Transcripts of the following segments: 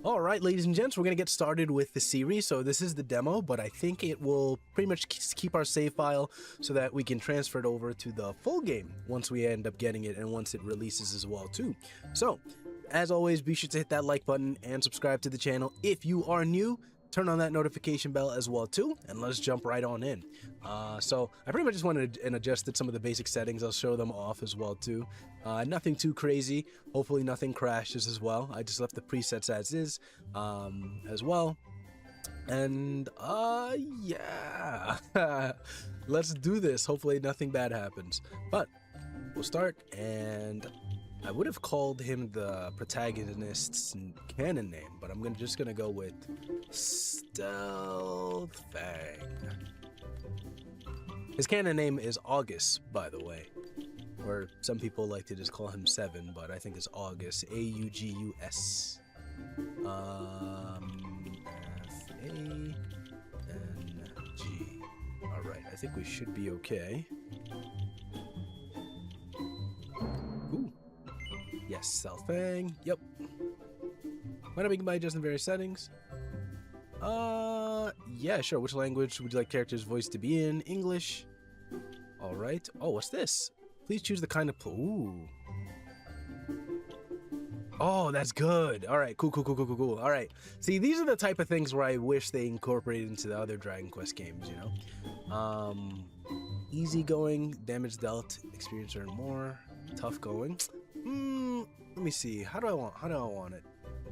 All right, ladies and gents, we're going to get started with the series. So this is the demo, but I think it will pretty much keep our save file so that we can transfer it over to the full game once we end up getting it and once it releases as well too. So as always, be sure to hit that like button and subscribe to the channel. If you are new, turn on that notification bell as well too, and let's jump right on in. So I pretty much just wanted and adjusted some of the basic settings. I'll show them off as well too. Nothing too crazy. Hopefully nothing crashes as well. I just left the presets as is as well. And yeah, let's do this. Hopefully nothing bad happens. But we'll start, and I would have called him the protagonist's canon name, but I'm just gonna go with Stealthfang. His canon name is August, by the way, or some people like to just call him Seven, but I think it's August, A-U-G-U-S. F-A-N-G. All right, I think we should be okay. Ooh. Yes, Stealthfang. Yep. Might I begin by adjusting various settings? Yeah, sure. Which language would you like character's voice to be in? English. All right. Oh, what's this? Please choose the kind of ooh. Oh, that's good. All right. Cool. All right. See, these are the type of things where I wish they incorporated into the other Dragon Quest games, you know? Easy going, damage dealt, experience earned more, tough going. Let me see. How do I want it?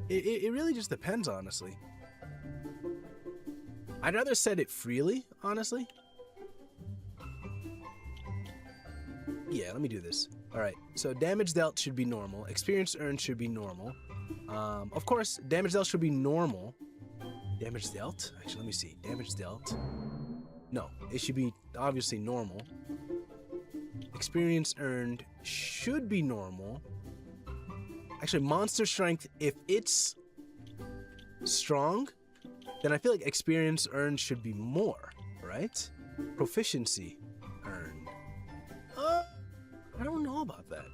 It really just depends, honestly. I'd rather set it freely, honestly. Yeah, let me do this. All right. So damage dealt should be normal. Experience earned should be normal. Of course, damage dealt should be normal. Damage dealt? Actually, let me see. Damage dealt. No, it should be obviously normal. Experience earned should be normal. Actually, monster strength, if it's strong, then I feel like experience earned should be more, right? Proficiency earned. I don't know about that.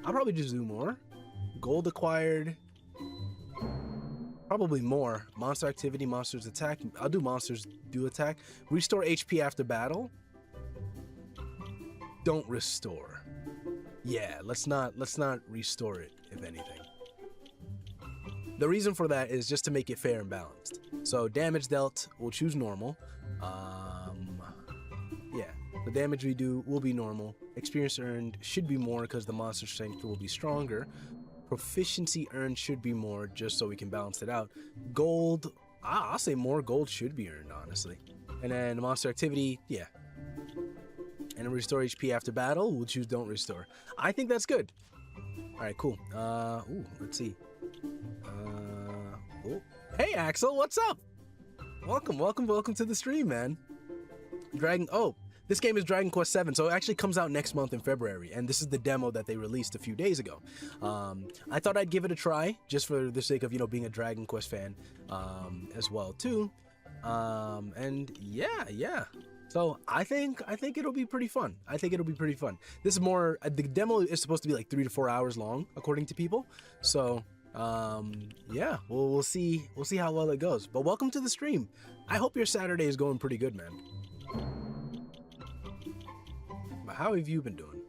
I'll probably just do more. Gold acquired. Probably more. Monster activity, monsters attack. I'll do monsters do attack. Restore HP after battle. Don't restore. Yeah, let's not restore it, if anything. The reason for that is just to make it fair and balanced. So damage dealt, we'll choose normal. Yeah, the damage we do will be normal. Experience earned should be more because the monster strength will be stronger. Proficiency earned should be more just so we can balance it out. Gold, I'll say more gold should be earned, honestly. And then monster activity, yeah. And restore HP after battle, we'll choose don't restore. I think that's good. All right, cool. Ooh, let's see. Oh. Hey, Axel, what's up? Welcome to the stream, man. This game is Dragon Quest VII, so it actually comes out next month in February, and this is the demo that they released a few days ago. I thought I'd give it a try, just for the sake of, you know, being a Dragon Quest fan as well, too. And yeah. So I think it'll be pretty fun. This is more, the demo is supposed to be like 3 to 4 hours long, according to people. So yeah, we'll see how well it goes. But welcome to the stream. I hope your Saturday is going pretty good, man. How have you been doing?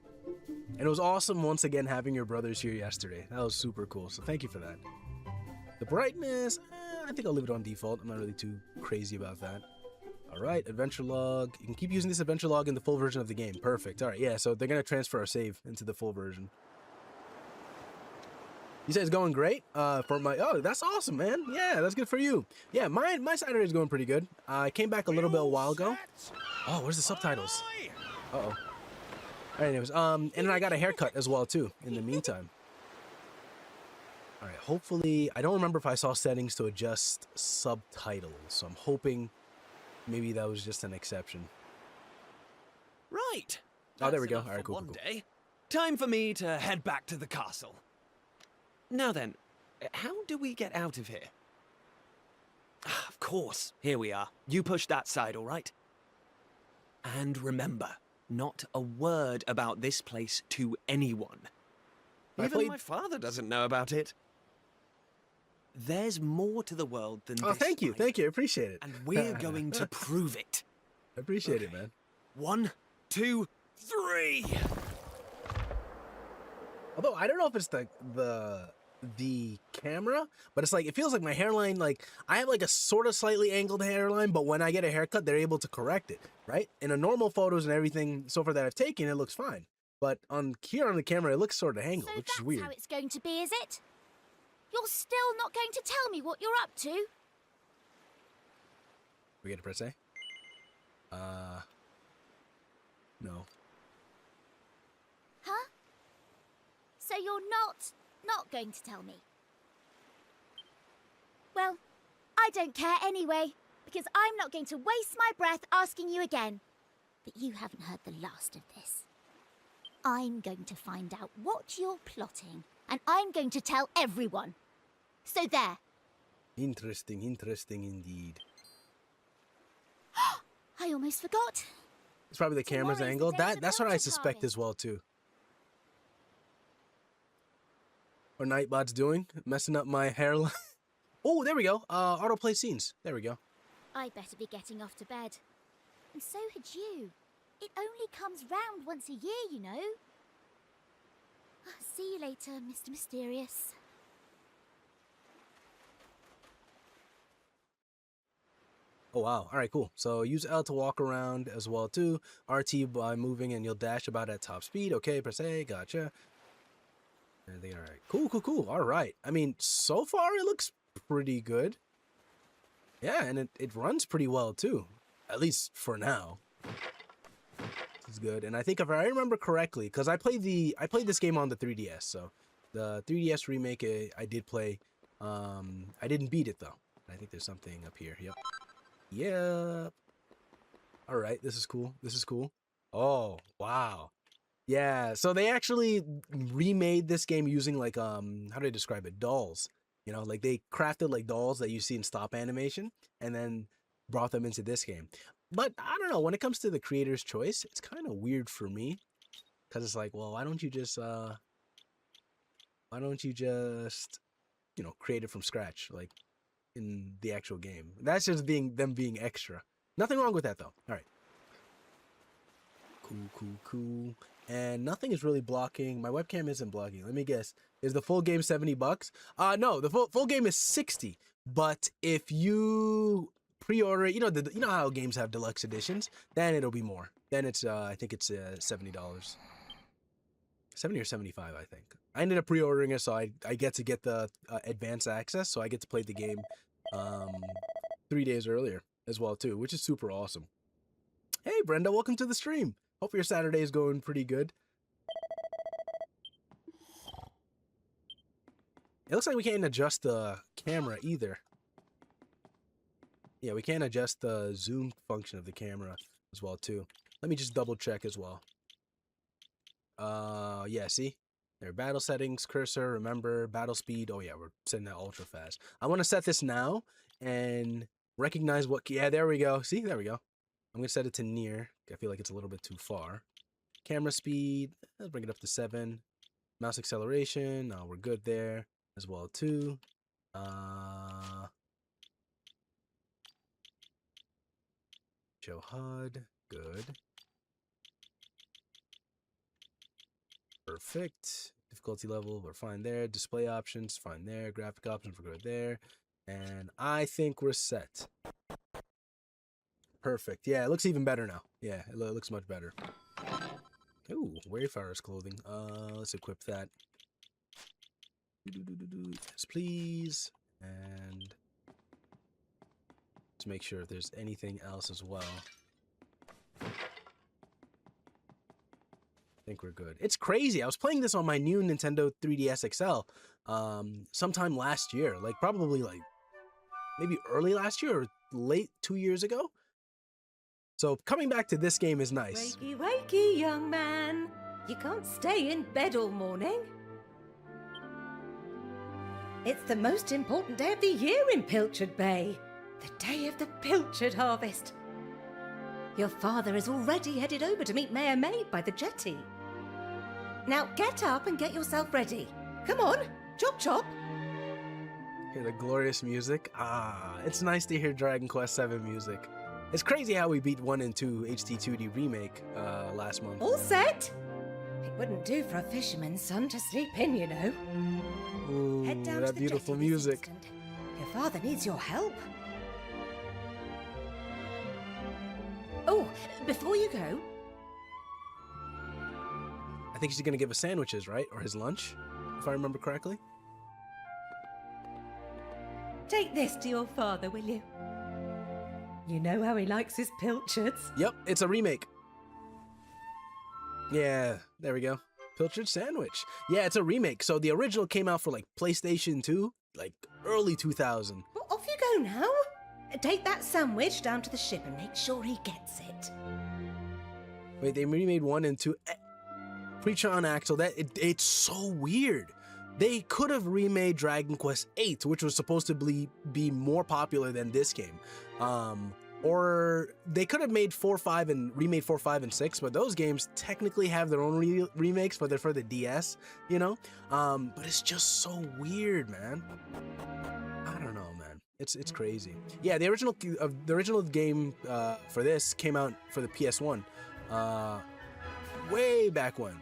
And it was awesome once again having your brothers here yesterday. That was super cool, so thank you for that. The brightness, I think I'll leave it on default. I'm not really too crazy about that. All right, adventure log. You can keep using this adventure log in the full version of the game. Perfect. All right, yeah, so they're going to transfer our save into the full version. You say it's going great? Oh, that's awesome, man. Yeah, that's good for you. Yeah, my Saturday is going pretty good. I came back a little bit a while ago. Oh, where's the subtitles? Uh-oh. All right, anyways, and then I got a haircut as well, too, in the meantime. All right, hopefully, I don't remember if I saw settings to adjust subtitles, so I'm hoping maybe that was just an exception. Right. Oh, there we go. All right, cool. One day. Time for me to head back to the castle. Now then, how do we get out of here? Of course, here we are. You push that side, all right? And remember, not a word about this place to anyone. Even my father doesn't know about it. there's more to the world than Oh, this. thank you. right? Thank you. I appreciate it. And we're going to prove it. I appreciate it, Okay. man. 1, 2, 3. Although I don't know if it's the camera, but it's like it feels like my hairline, like I have like a sort of slightly angled hairline, but when I get a haircut, they're able to correct it, right? In the normal photos and everything so far that I've taken, it looks fine. But on here on the camera, it looks sort of angled, So which is that's weird. how it's going to be, is it? You're still not going to tell me what you're up to? We get to press A? No. Huh? So you're not going to tell me? Well, I don't care anyway, because I'm not going to waste my breath asking you again. But you haven't heard the last of this. I'm going to find out what you're plotting, and I'm going to tell everyone. So there. Interesting indeed. I almost forgot. It's probably the camera's Tomorrow's the angle. day of the That's what I pilchard suspect as harvest. well too. What Nightbot's doing? Messing up my hairline. Oh, there we go. Autoplay scenes. There we go. I'd better be getting off to bed. And so had you. It only comes round once a year, you know. See you later, Mr. Mysterious. Oh wow. All right, cool. So use L to walk around as well too. RT by moving and you'll dash about at top speed. Okay, per se. Gotcha. Everything all right. Cool. All right. I mean, so far it looks pretty good. Yeah, and it runs pretty well too. At least for now. It's good. And I think if I remember correctly, because I played this game on the 3DS, so the 3DS remake I did play. I didn't beat it though. I think there's something up here. Yep. All right, this is cool. Oh, wow. Yeah, so they actually remade this game using like how do I describe it? Dolls. You know, like they crafted like dolls that you see in stop animation and then brought them into this game. But I don't know, when it comes to the creator's choice, it's kind of weird for me cuz it's like, well, why don't you just you know, create it from scratch like in the actual game. That's just them being extra. Nothing wrong with that though. All right. Cool. And nothing is really blocking. My webcam isn't blocking. Let me guess. Is the full game $70? No, the full game is 60. But if you pre-order it, you know how games have deluxe editions, then it'll be more. Then it's I think it's $70. 70 or 75, I think. I ended up pre-ordering it, so I get to get the advanced access, so I get to play the game 3 days earlier as well too, which is super awesome. Hey Brenda, welcome to the stream. Hope your Saturday is going pretty good. It looks like we can't adjust the camera either. Yeah, we can't adjust the zoom function of the camera as well too. Let me just double check as well. Yeah, see? There, battle settings, cursor, remember, battle speed. Oh yeah, we're setting that ultra fast. I want to set this now and recognize what, yeah, there we go. See, there we go. I'm gonna set it to near. I feel like it's a little bit too far. Camera speed, let's bring it up to 7. Mouse acceleration, no, we're good there as well too. Show HUD, good. Perfect. Difficulty level, we're fine there. Display options, fine there. Graphic options, we're good there. And I think we're set. Perfect. Yeah, it looks even better now. Yeah, it looks much better. Ooh, Wayfarer's clothing. Let's equip that. Yes, please. And let's make sure if there's anything else as well. I think we're good. It's crazy. I was playing this on my new Nintendo 3DS XL sometime last year. Like probably like maybe early last year or late 2 years ago. So coming back to this game is nice. Wakey, wakey, young man. You can't stay in bed all morning. It's the most important day of the year in Pilchard Bay. The day of the pilchard harvest. Your father is already headed over to meet Mayor Maid by the jetty. Now get up and get yourself ready. Come on, chop chop. Hear the glorious music. Ah, it's nice to hear Dragon Quest VII music. It's crazy how we beat 1 and 2 HD2D remake last month. All set? It wouldn't do for a fisherman's son to sleep in, you know. Ooh, Head down to that the beautiful jetty this music. instant. Your father needs your help. Oh, before you go, I think she's gonna give us sandwiches, right? Or his lunch, if I remember correctly. take this to your father, will you? You know how he likes his pilchards. Yep, it's a remake. Yeah, there we go. Pilchard sandwich. Yeah, it's a remake. So the original came out for like PlayStation 2, like early 2000. Well, off you go now. Take that sandwich down to the ship and make sure he gets it. Wait, they remade 1 and 2. Preacher on Axel, it's so weird. They could have remade Dragon Quest VIII, which was supposed to be more popular than this game. Or they could have made 4, 5, and remade 4, 5, and 6, but those games technically have their own remakes, but they're for the DS, you know? But it's just so weird, man. I don't know, man. It's crazy. Yeah, the original game for this came out for the PS1 way back when.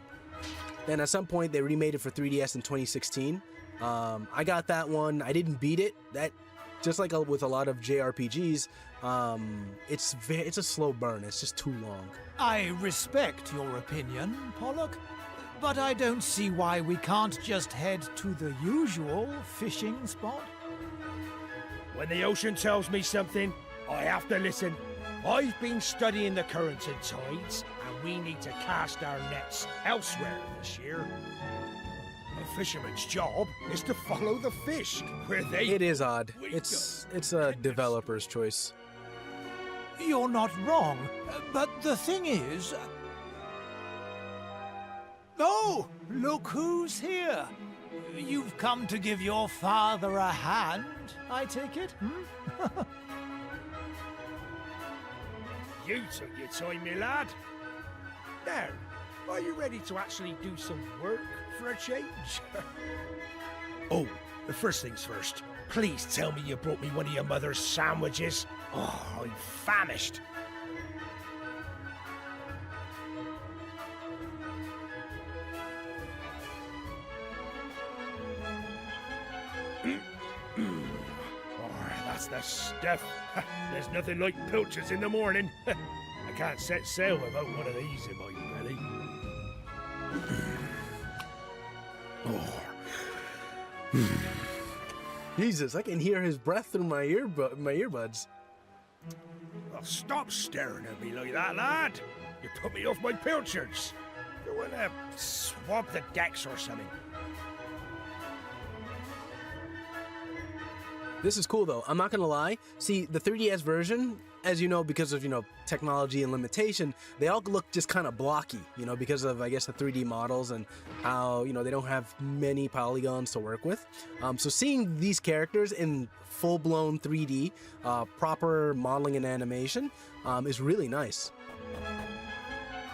Then at some point they remade it for 3DS in 2016. I got that one. I didn't beat it. That just like with a lot of JRPGs, it's a slow burn. It's just too long. I respect your opinion, Pollock, but I don't see why we can't just head to the usual fishing spot. When the ocean tells me something, I have to listen. I've been studying the currents and tides, and we need to cast our nets elsewhere this year. A fisherman's job is to follow the fish where they... It is odd. It's a developer's choice. You're not wrong, but the thing is... Oh, look who's here. You've come to give your father a hand, I take it? Hmm? You took your time, me lad. Now, are you ready to actually do some work for a change? Oh, the first things first. Please tell me you brought me one of your mother's sandwiches. Oh, I'm famished. That's the stuff. There's nothing like pilchards in the morning. I can't set sail without one of these in my belly. Jesus, I can hear his breath through my earbuds. Well, stop staring at me like that, lad. You put me off my pilchards. You want to swab the decks or something? This is cool though. I'm not gonna lie. See, the 3DS version, as you know, because of technology and limitation, they all look just kind of blocky. Because of I guess the 3D models and how they don't have many polygons to work with. So seeing these characters in full-blown 3D, proper modeling and animation, is really nice.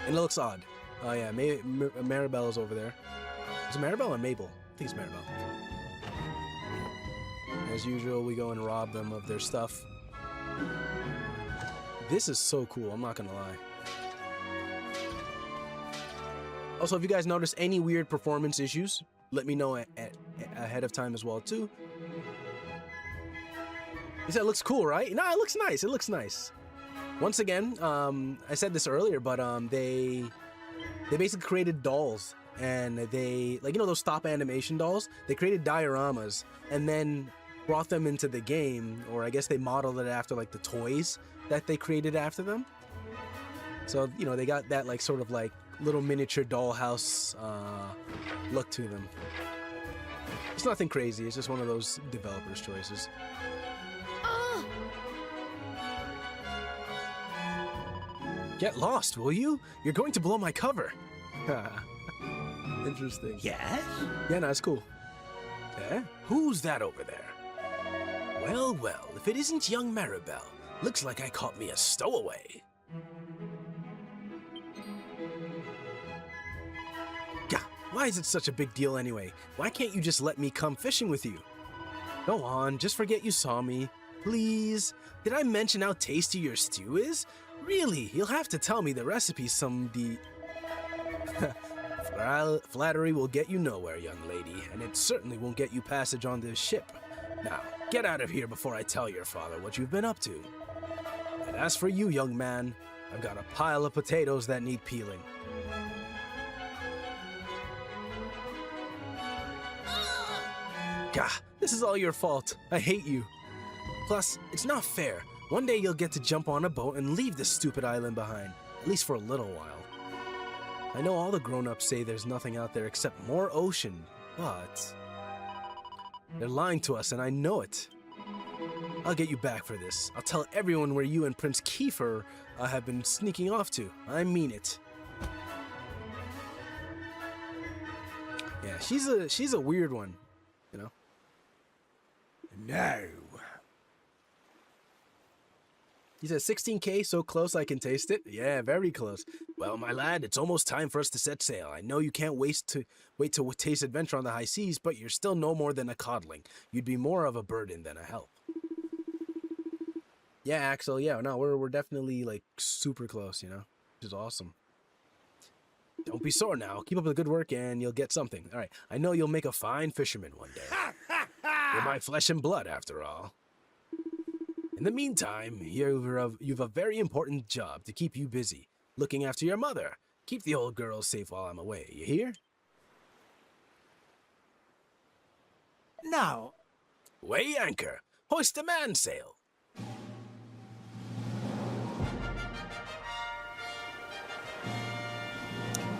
And it looks odd. Oh yeah, Maribel is over there. Is it Maribel or Mabel? I think it's Maribel. As usual, we go and rob them of their stuff. This is so cool, I'm not gonna lie. Also, if you guys notice any weird performance issues, let me know ahead of time as well, too. You said it looks cool, right? No, it looks nice, it looks nice. Once again, I said this earlier, but they basically created dolls. And they, those stop animation dolls? They created dioramas, and then brought them into the game, or I guess they modeled it after the toys that they created after them. So they got that sort of little miniature dollhouse look to them. It's nothing crazy, it's just one of those developers' choices. Get lost, will you? You're going to blow my cover. Interesting. Yes? Yeah, no, it's cool. Yeah? Who's that over there? Well, if it isn't young Maribel, looks like I caught me a stowaway. Gah, why is it such a big deal anyway? Why can't you just let me come fishing with you? Go on, just forget you saw me. Please. Did I mention how tasty your stew is? Really, you'll have to tell me the recipe Flattery will get you nowhere, young lady, and it certainly won't get you passage on this ship. Now, get out of here before I tell your father what you've been up to. And as for you, young man, I've got a pile of potatoes that need peeling. Gah, this is all your fault. I hate you. Plus, it's not fair. One day you'll get to jump on a boat and leave this stupid island behind, at least for a little while. I know all the grown-ups say there's nothing out there except more ocean, but they're lying to us and I know it. I'll get you back for this. I'll tell everyone where you and Prince Kiefer have been sneaking off to. I mean it. Yeah, she's a weird one, you know. No. He says 16K, so close I can taste it. Yeah, very close. Well, my lad, it's almost time for us to set sail. I know you can't wait to taste adventure on the high seas, but you're still no more than a codling. You'd be more of a burden than a help. Yeah, Axel. Yeah, no, we're definitely like super close, you know, which is awesome. Don't be sore now. Keep up the good work and you'll get something. All right, I know you'll make a fine fisherman one day. You're my flesh and blood, after all. In the meantime, you've a very important job to keep you busy, looking after your mother. Keep the old girl safe while I'm away, you hear? Now, Weigh anchor. Hoist the mainsail.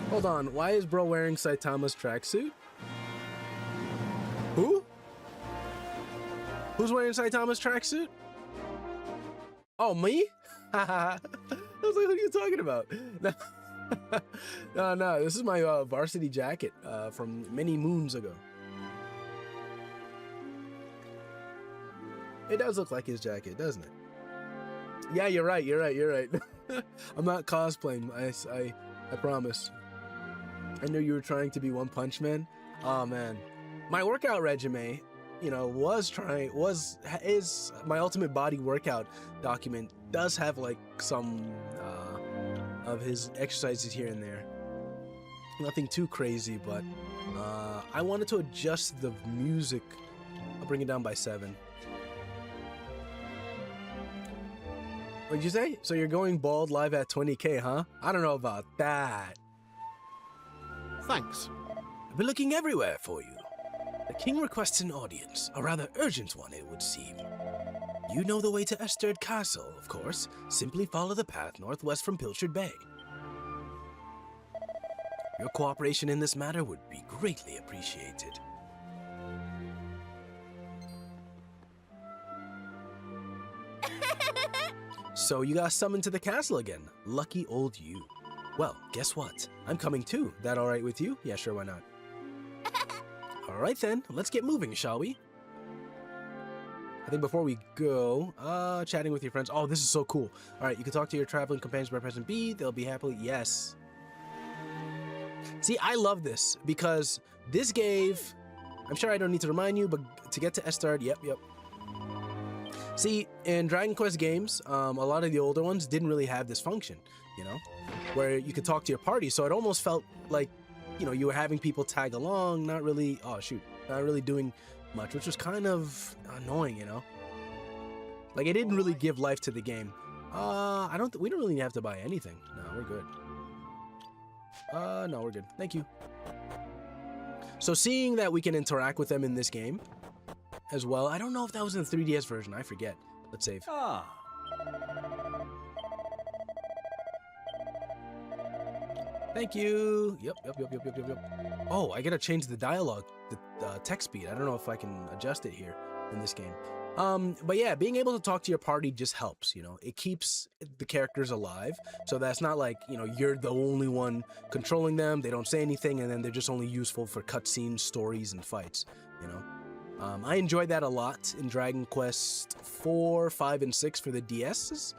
Hold on, why is bro wearing Saitama's tracksuit? Who? Who's wearing Saitama's tracksuit? Oh, me? I was like, what are you talking about? No, this is my varsity jacket from many moons ago. It does look like his jacket, doesn't it? Yeah, you're right. I'm not cosplaying, I promise. I knew you were trying to be One Punch Man. Oh man, my workout regimen, you know, is my ultimate body workout document does have like some of his exercises here and there. Nothing too crazy, but I wanted to adjust the music. I'll bring it down by 7. What'd you say? So you're going bald live at 20K, huh? I don't know about that. Thanks. I've been looking everywhere for you. The king requests an audience, a rather urgent one, it would seem. You know the way to Esterd Castle, of course. Simply follow the path northwest from Pilchard Bay. Your cooperation in this matter would be greatly appreciated. So you got summoned to the castle again. Lucky old you. Well, guess what? I'm coming too. That all right with you? Yeah, sure, why not? All right then, let's get moving, shall we? I think before we go, chatting with your friends. Oh, this is so cool. All right, you can talk to your traveling companions by pressing B. They'll be happily. Yes. See, I love this because this gave. I'm sure I don't need to remind you, but to get to Esterd, yep. See, in Dragon Quest games, a lot of the older ones didn't really have this function, you know, where you could talk to your party. So it almost felt like, you know, you were having people tag along, not really doing much, which was kind of annoying, you know. Like it didn't really give life to the game. We don't really have to buy anything. No, we're good. No, we're good. Thank you. So seeing that we can interact with them in this game as well. I don't know if that was in the 3DS version. I forget. Let's save. Thank you. Yep. Oh, I gotta change the dialogue, the text speed. I don't know if I can adjust it here in this game. But yeah, being able to talk to your party just helps, you know. It keeps the characters alive. So that's not like, you know, you're the only one controlling them. They don't say anything, and then they're just only useful for cutscenes, stories, and fights, you know. I enjoyed that a lot in Dragon Quest 4, 5, and 6 for the DSs.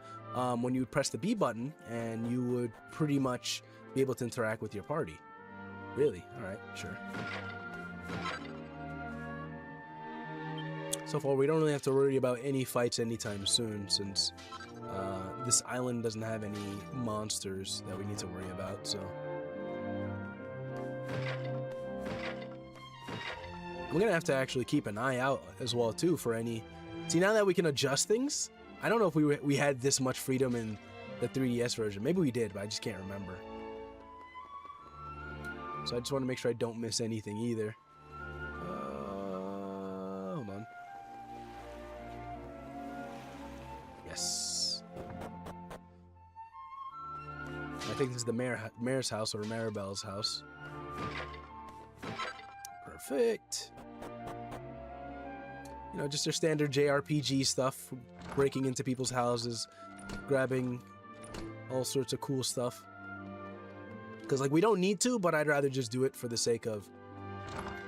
When you would press the B button, and you would pretty much be able to interact with your party. Really? All right, sure. So far, we don't really have to worry about any fights anytime soon, since this island doesn't have any monsters that we need to worry about, so... I'm gonna have to actually keep an eye out as well, too, for any... See, now that we can adjust things, I don't know if we had this much freedom in the 3DS version. Maybe we did, but I just can't remember. So I just want to make sure I don't miss anything either. Hold on. Yes. I think this is the mayor's house, or Maribel's house. Perfect. You know, just their standard JRPG stuff. Breaking into people's houses, grabbing all sorts of cool stuff. Because, like, we don't need to, but I'd rather just do it for the sake of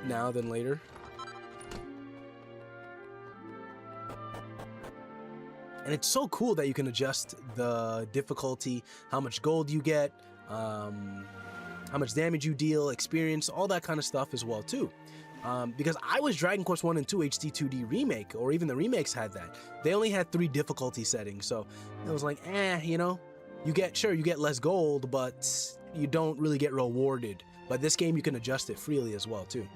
now than later. And it's so cool that you can adjust the difficulty, how much gold you get, how much damage you deal, experience, all that kind of stuff as well, too. Because I was Dragon Quest I and 2 HD 2D Remake, or even the remakes had that. They only had 3 difficulty settings, so it was like, you know, you get less gold, but you don't really get rewarded. But this game, you can adjust it freely as well, too.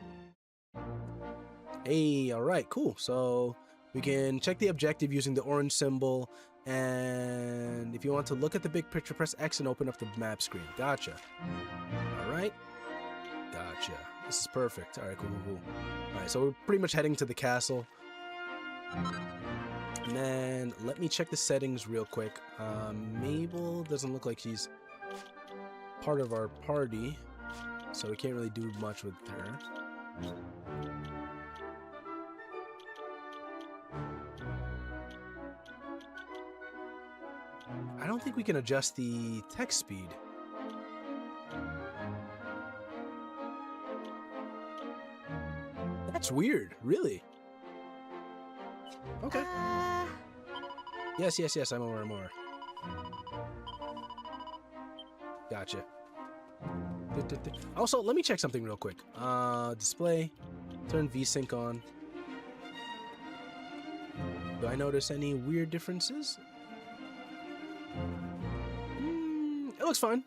Hey, alright, cool. So we can check the objective using the orange symbol, and if you want to look at the big picture, press X and open up the map screen. Gotcha. Alright. Gotcha. This is perfect. Alright, cool. Alright, so we're pretty much heading to the castle. And then let me check the settings real quick. Mabel doesn't look like she's part of our party, so we can't really do much with her. I don't think we can adjust the text speed. That's weird, really. Okay. Yes, I'm aware. Gotcha. Also, let me check something real quick. Display, turn VSync on. Do I notice any weird differences? It looks fine.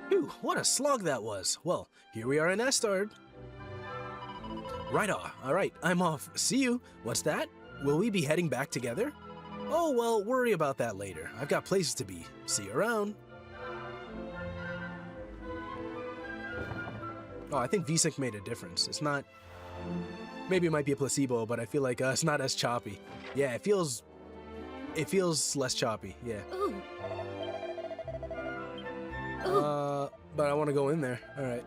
Phew, what a slog that was. Well, here we are in Astard. Right-o. Alright, I'm off. See you. What's that? Will we be heading back together? Oh, well, worry about that later. I've got places to be. See you around. Oh, I think VSync made a difference. It's not... Maybe it might be a placebo, but I feel like it's not as choppy. Yeah, it feels less choppy, yeah. Ooh. But I want to go in there. Alright.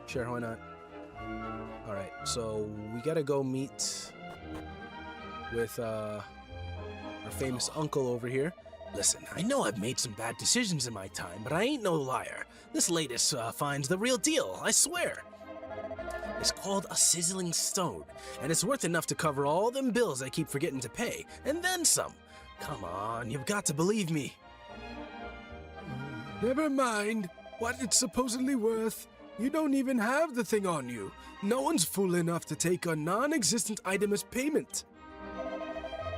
Sure, why not? Alright, so we gotta go meet with our famous uncle over here. Listen, I know I've made some bad decisions in my time, but I ain't no liar. This latest finds the real deal, I swear. It's called a sizzling stone, and it's worth enough to cover all them bills I keep forgetting to pay, and then some. Come on, you've got to believe me. Never mind what it's supposedly worth. You don't even have the thing on you. No one's fool enough to take a non-existent item as payment.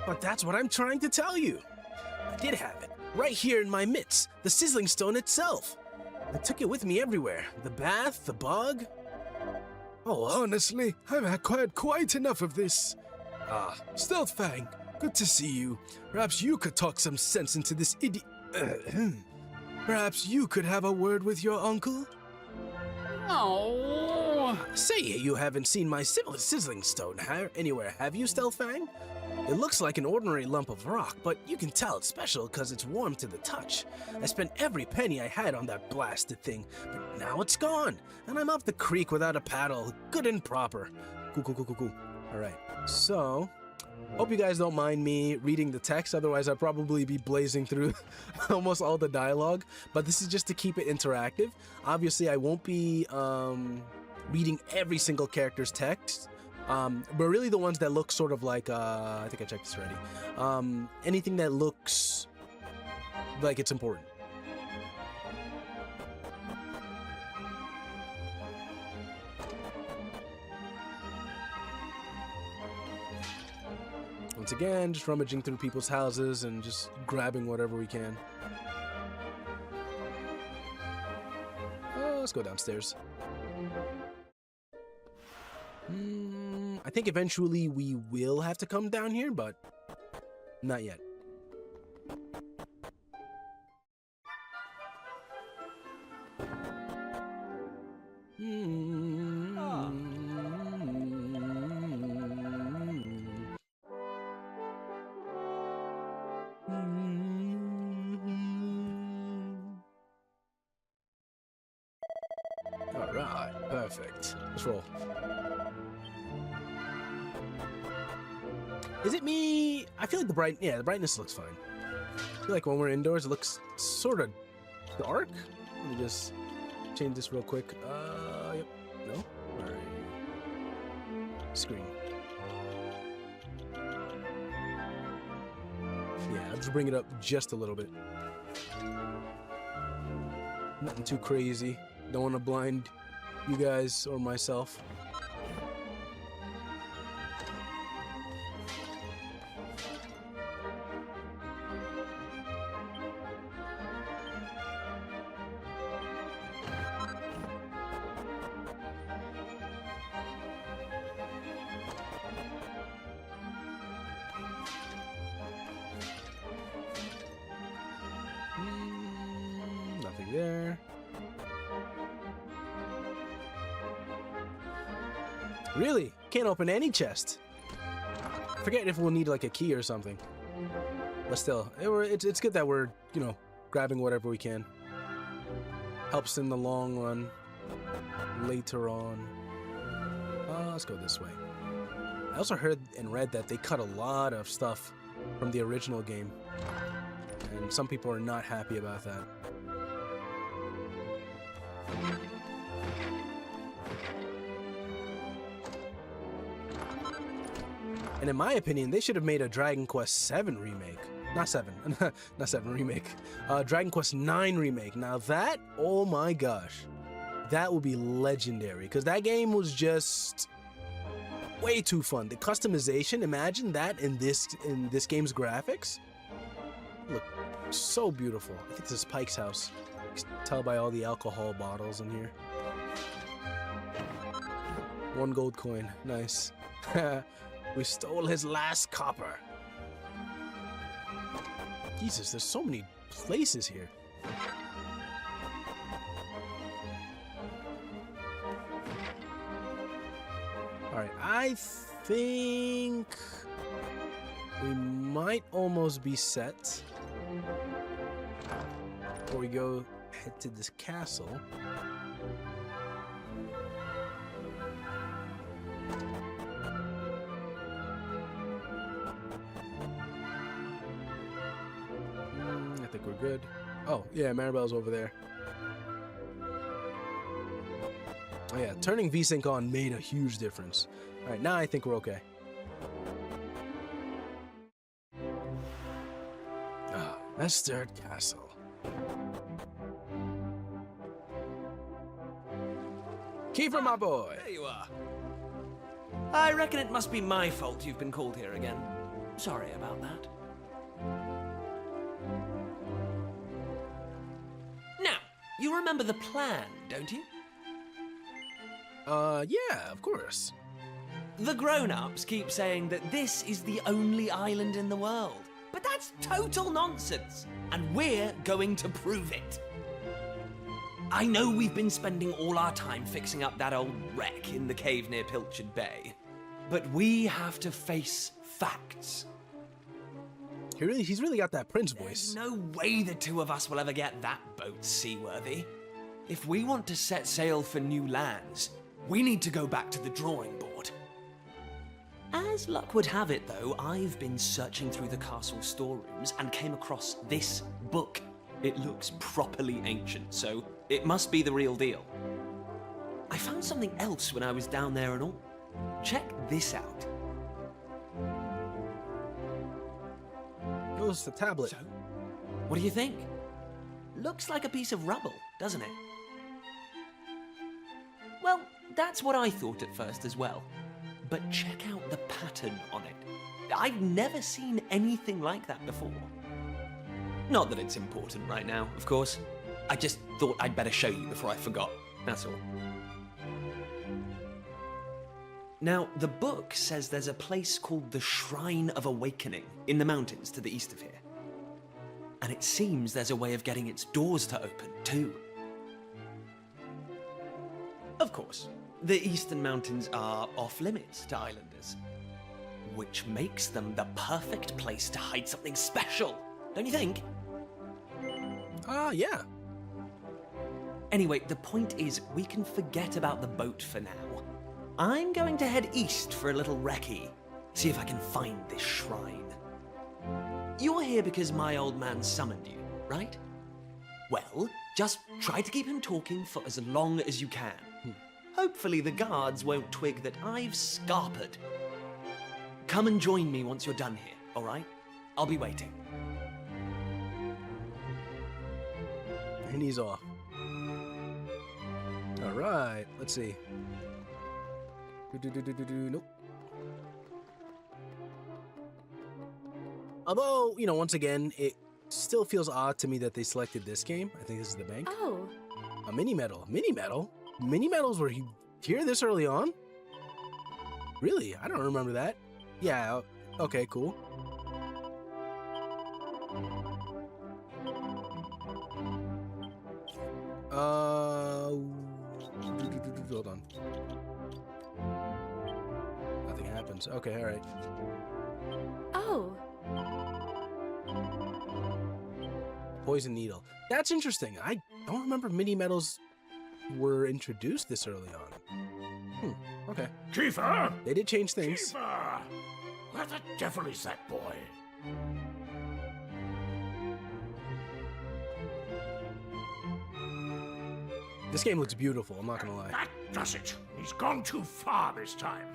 But that's what I'm trying to tell you. I did have it, right here in my mitts, the sizzling stone itself. I took it with me everywhere. The bath, the bog. Oh, honestly, I've had quite enough of this. Ah, Stealthfang, good to see you. Perhaps you could talk some sense into this idiot. Perhaps you could have a word with your uncle? Oh. Say, you haven't seen my sizzling stone anywhere, have you, Stealthfang? It looks like an ordinary lump of rock, but you can tell it's special because it's warm to the touch. I spent every penny I had on that blasted thing, but now it's gone, and I'm up the creek without a paddle, good and proper. Cool. Alright, so... Hope you guys don't mind me reading the text, otherwise I'd probably be blazing through almost all the dialogue, but this is just to keep it interactive. Obviously, I won't be reading every single character's text, but really the ones that look sort of like, I think I checked this already, anything that looks like it's important. Once again, just rummaging through people's houses and just grabbing whatever we can. Let's go downstairs. I think eventually we will have to come down here, but not yet. All right, perfect. Let's roll. Is it me? I feel like the brightness looks fine. I feel like when we're indoors, it looks sort of dark. Let me just change this real quick. Yep. No? All right. Screen. Yeah, I'll just bring it up just a little bit. Nothing too crazy. Don't want to blind you guys or myself. Nothing there. Really? Can't open any chest. Forget if we'll need like a key or something. But still, it's good that we're, you know, grabbing whatever we can. Helps in the long run. Later on. Let's go this way. I also heard and read that they cut a lot of stuff from the original game. And some people are not happy about that. And in my opinion, they should have made a Dragon Quest VII remake. Not 7. Not 7 remake. Dragon Quest IX remake. Now that, oh my gosh. That would be legendary. Because that game was just way too fun. The customization, imagine that in this game's graphics. Look so beautiful. I think this is Pike's house. You can tell by all the alcohol bottles in here. 1 gold coin. Nice. We stole his last copper. Jesus, there's so many places here. Alright, I think we might almost be set. Before we go head to this castle. I think we're good. Oh, yeah, Maribel's over there. Oh yeah, turning VSync on made a huge difference. Alright, now I think we're okay. Ah, Mustard Castle. Key for my boy! There you are. I reckon it must be my fault you've been called here again. Sorry about that. Now, you remember the plan, don't you? Yeah, of course. The grown-ups keep saying that this is the only island in the world. But that's total nonsense, and we're going to prove it. I know we've been spending all our time fixing up that old wreck in the cave near Pilchard Bay, but we have to face facts. He's really got that Prince voice. There's no way the two of us will ever get that boat seaworthy. If we want to set sail for new lands, we need to go back to the drawing board. As luck would have it, though, I've been searching through the castle storerooms and came across this book. It looks properly ancient, so it must be the real deal. I found something else when I was down there and all. Check this out. Oh, it's the tablet. So, what do you think? Looks like a piece of rubble, doesn't it? Well, that's what I thought at first as well. But check out the pattern on it. I've never seen anything like that before. Not that it's important right now, of course. I just thought I'd better show you before I forgot, that's all. Now, the book says there's a place called the Shrine of Awakening in the mountains to the east of here. And it seems there's a way of getting its doors to open, too. Of course, the eastern mountains are off-limits to islanders, which makes them the perfect place to hide something special, don't you think? Yeah. Anyway, the point is, we can forget about the boat for now. I'm going to head east for a little recce, see if I can find this shrine. You're here because my old man summoned you, right? Well, just try to keep him talking for as long as you can. Hopefully the guards won't twig that I've scarpered. Come and join me once you're done here, all right? I'll be waiting. And he's off. All right, let's see. Nope. Although, once again, it still feels odd to me that they selected this game. I think this is the bank. Oh, A mini medal. Mini medal? Mini medals were here this early on? Really? I don't remember that. Yeah, okay, cool. Hold on. Nothing happens. Okay, all right. oh, Poison needle. That's interesting. I don't remember mini medals were introduced this early on. Okay. Kiefer! They did change things. Kiefer! Where the devil is that boy? This game looks beautiful, I'm not gonna lie. That does it. He's gone too far this time.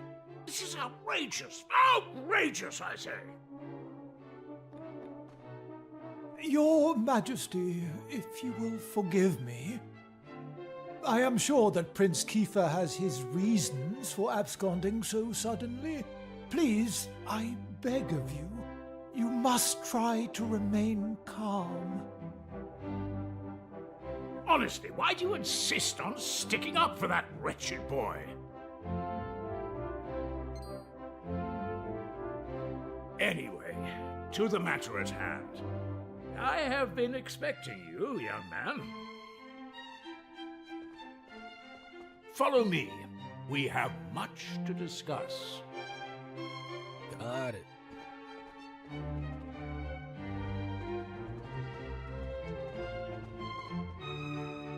This is outrageous. Outrageous, I say. Your Majesty, if you will forgive me, I am sure that Prince Kiefer has his reasons for absconding so suddenly. Please, I beg of you, you must try to remain calm. Honestly, why do you insist on sticking up for that wretched boy? Anyway, to the matter at hand. I have been expecting you, young man. Follow me. We have much to discuss. Got it.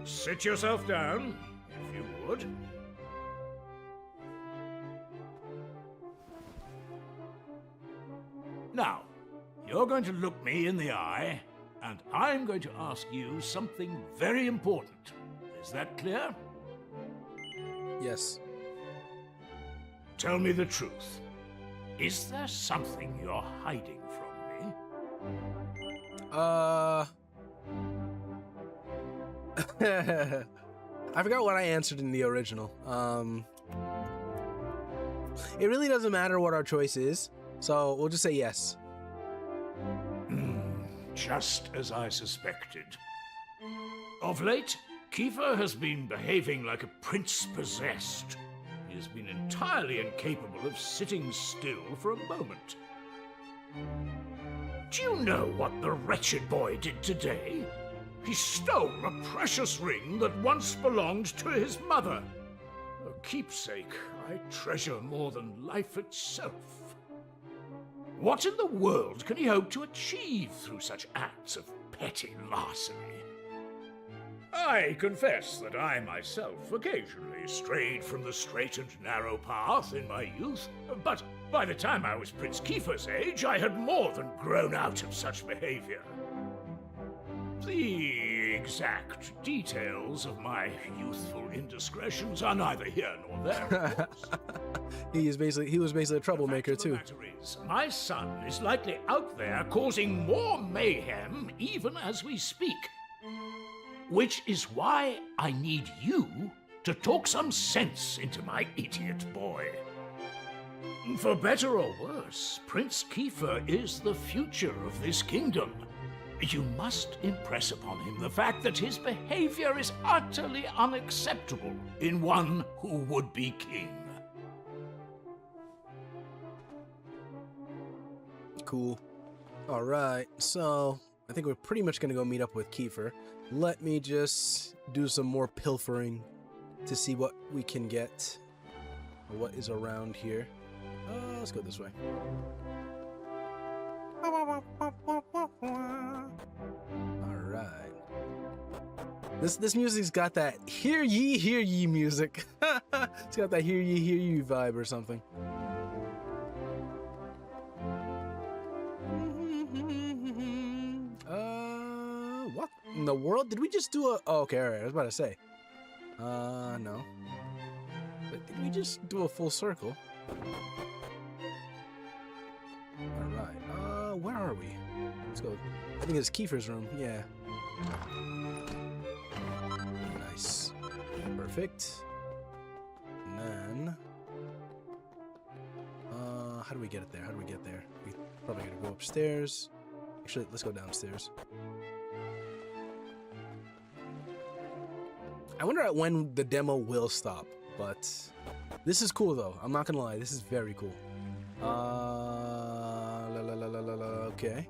Sit yourself down, if you would. Now, you're going to look me in the eye, and I'm going to ask you something very important. Is that clear? Yes. Tell me the truth. Is there something you're hiding from me? I forgot what I answered in the original. It really doesn't matter what our choice is, so we'll just say yes. Just as I suspected. Of late, Kiefer has been behaving like a prince possessed. He has been entirely incapable of sitting still for a moment. Do you know what the wretched boy did today? He stole a precious ring that once belonged to his mother. A keepsake I treasure more than life itself. What in the world can he hope to achieve through such acts of petty larceny? I confess that I myself occasionally strayed from the straight and narrow path in my youth, but by the time I was Prince Kiefer's age, I had more than grown out of such behavior. The exact details of my youthful indiscretions are neither here nor there, of course. He was basically a troublemaker too. The fact of the matter is, my son is likely out there causing more mayhem even as we speak. Which is why I need you to talk some sense into my idiot boy. For better or worse, Prince Kiefer is the future of this kingdom. You must impress upon him the fact that his behavior is utterly unacceptable in one who would be king. Cool. All right, so I think we're pretty much gonna go meet up with Kiefer. Let me just do some more pilfering to see what we can get, or what is around here. Let's go this way. All right. This music's got that hear ye music. It's got that hear ye vibe or something. What in the world? Did we just do a... Oh, okay, all right. I was about to say. No. But did we just do a full circle? Alright, where are we? Let's go. I think it's Kiefer's room, yeah. Nice. Perfect. And then... how do we get it there? How do we get there? We probably gotta go upstairs. Actually, let's go downstairs. I wonder at when the demo will stop, but this is cool though. I'm not gonna lie, this is very cool. Okay.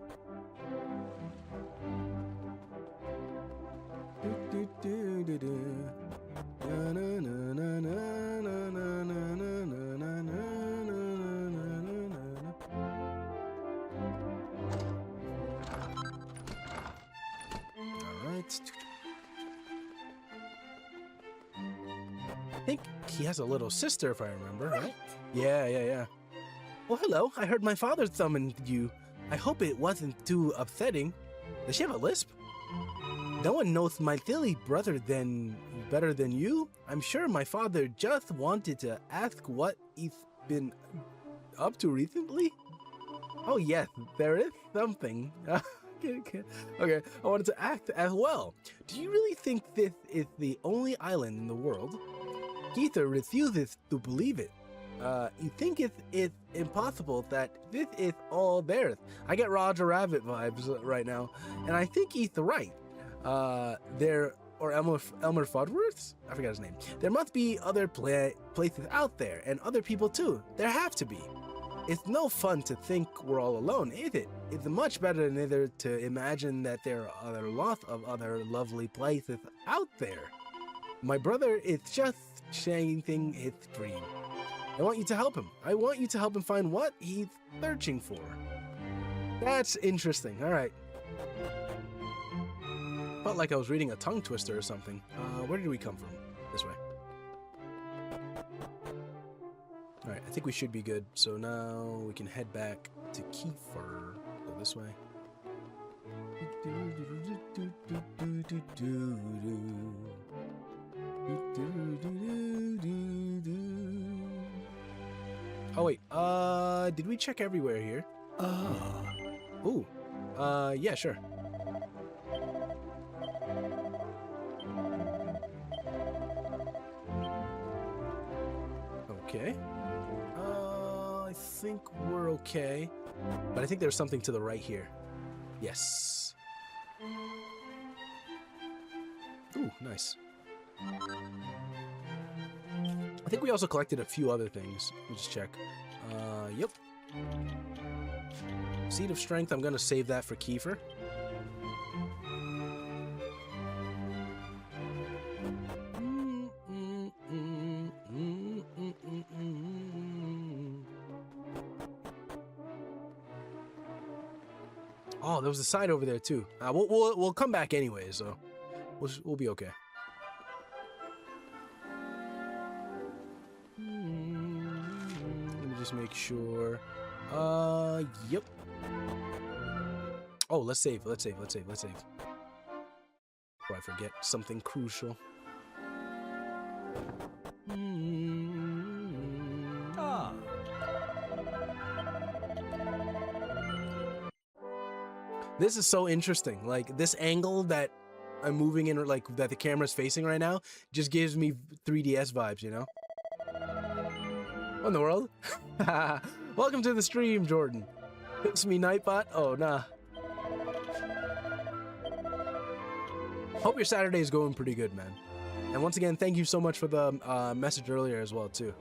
Alright. I think he has a little sister, if I remember, right? Yeah. Well, hello. I heard my father summoned you. I hope it wasn't too upsetting. Does she have a lisp? No one knows my silly brother better than you. I'm sure my father just wanted to ask what he's been up to recently. Oh yes, there is something. Okay, I wanted to ask as well. Do you really think this is the only island in the world? Keither refuses to believe it. You think it's impossible that this is all theirs. I get Roger Rabbit vibes right now, and I think he's right. Or Elmer Fuddworth? I forgot his name. There must be other places out there, and other people too. There have to be. It's no fun to think we're all alone, is it? It's much better than either to imagine that there are other lots of other lovely places out there. My brother is just chasing his dream. I want you to help him. I want you to help him find what he's searching for. That's interesting. All right. Felt like I was reading a tongue twister or something. Where did we come from? This way. All right, I think we should be good. So now we can head back to Kiefer. Go this way. Oh wait, did we check everywhere here? Ooh, yeah, sure. Okay. I think we're okay. But I think there's something to the right here. Yes. Ooh, nice. I think we also collected a few other things. Let me just check. Yep. Seed of Strength, I'm gonna save that for Kiefer. Oh, there was a side over there too. We'll come back anyway, so we'll be okay. Let me just make sure. Yep. Oh, let's save. Before I forget something crucial. This is so interesting. Like, this angle that I'm moving in, or like that the camera's facing right now, just gives me 3DS vibes, you know? What in the world? Welcome to the stream, Jordan. It's me, Nightbot. Oh, nah. Hope your Saturday is going pretty good, man. And once again, thank you so much for the message earlier as well, too.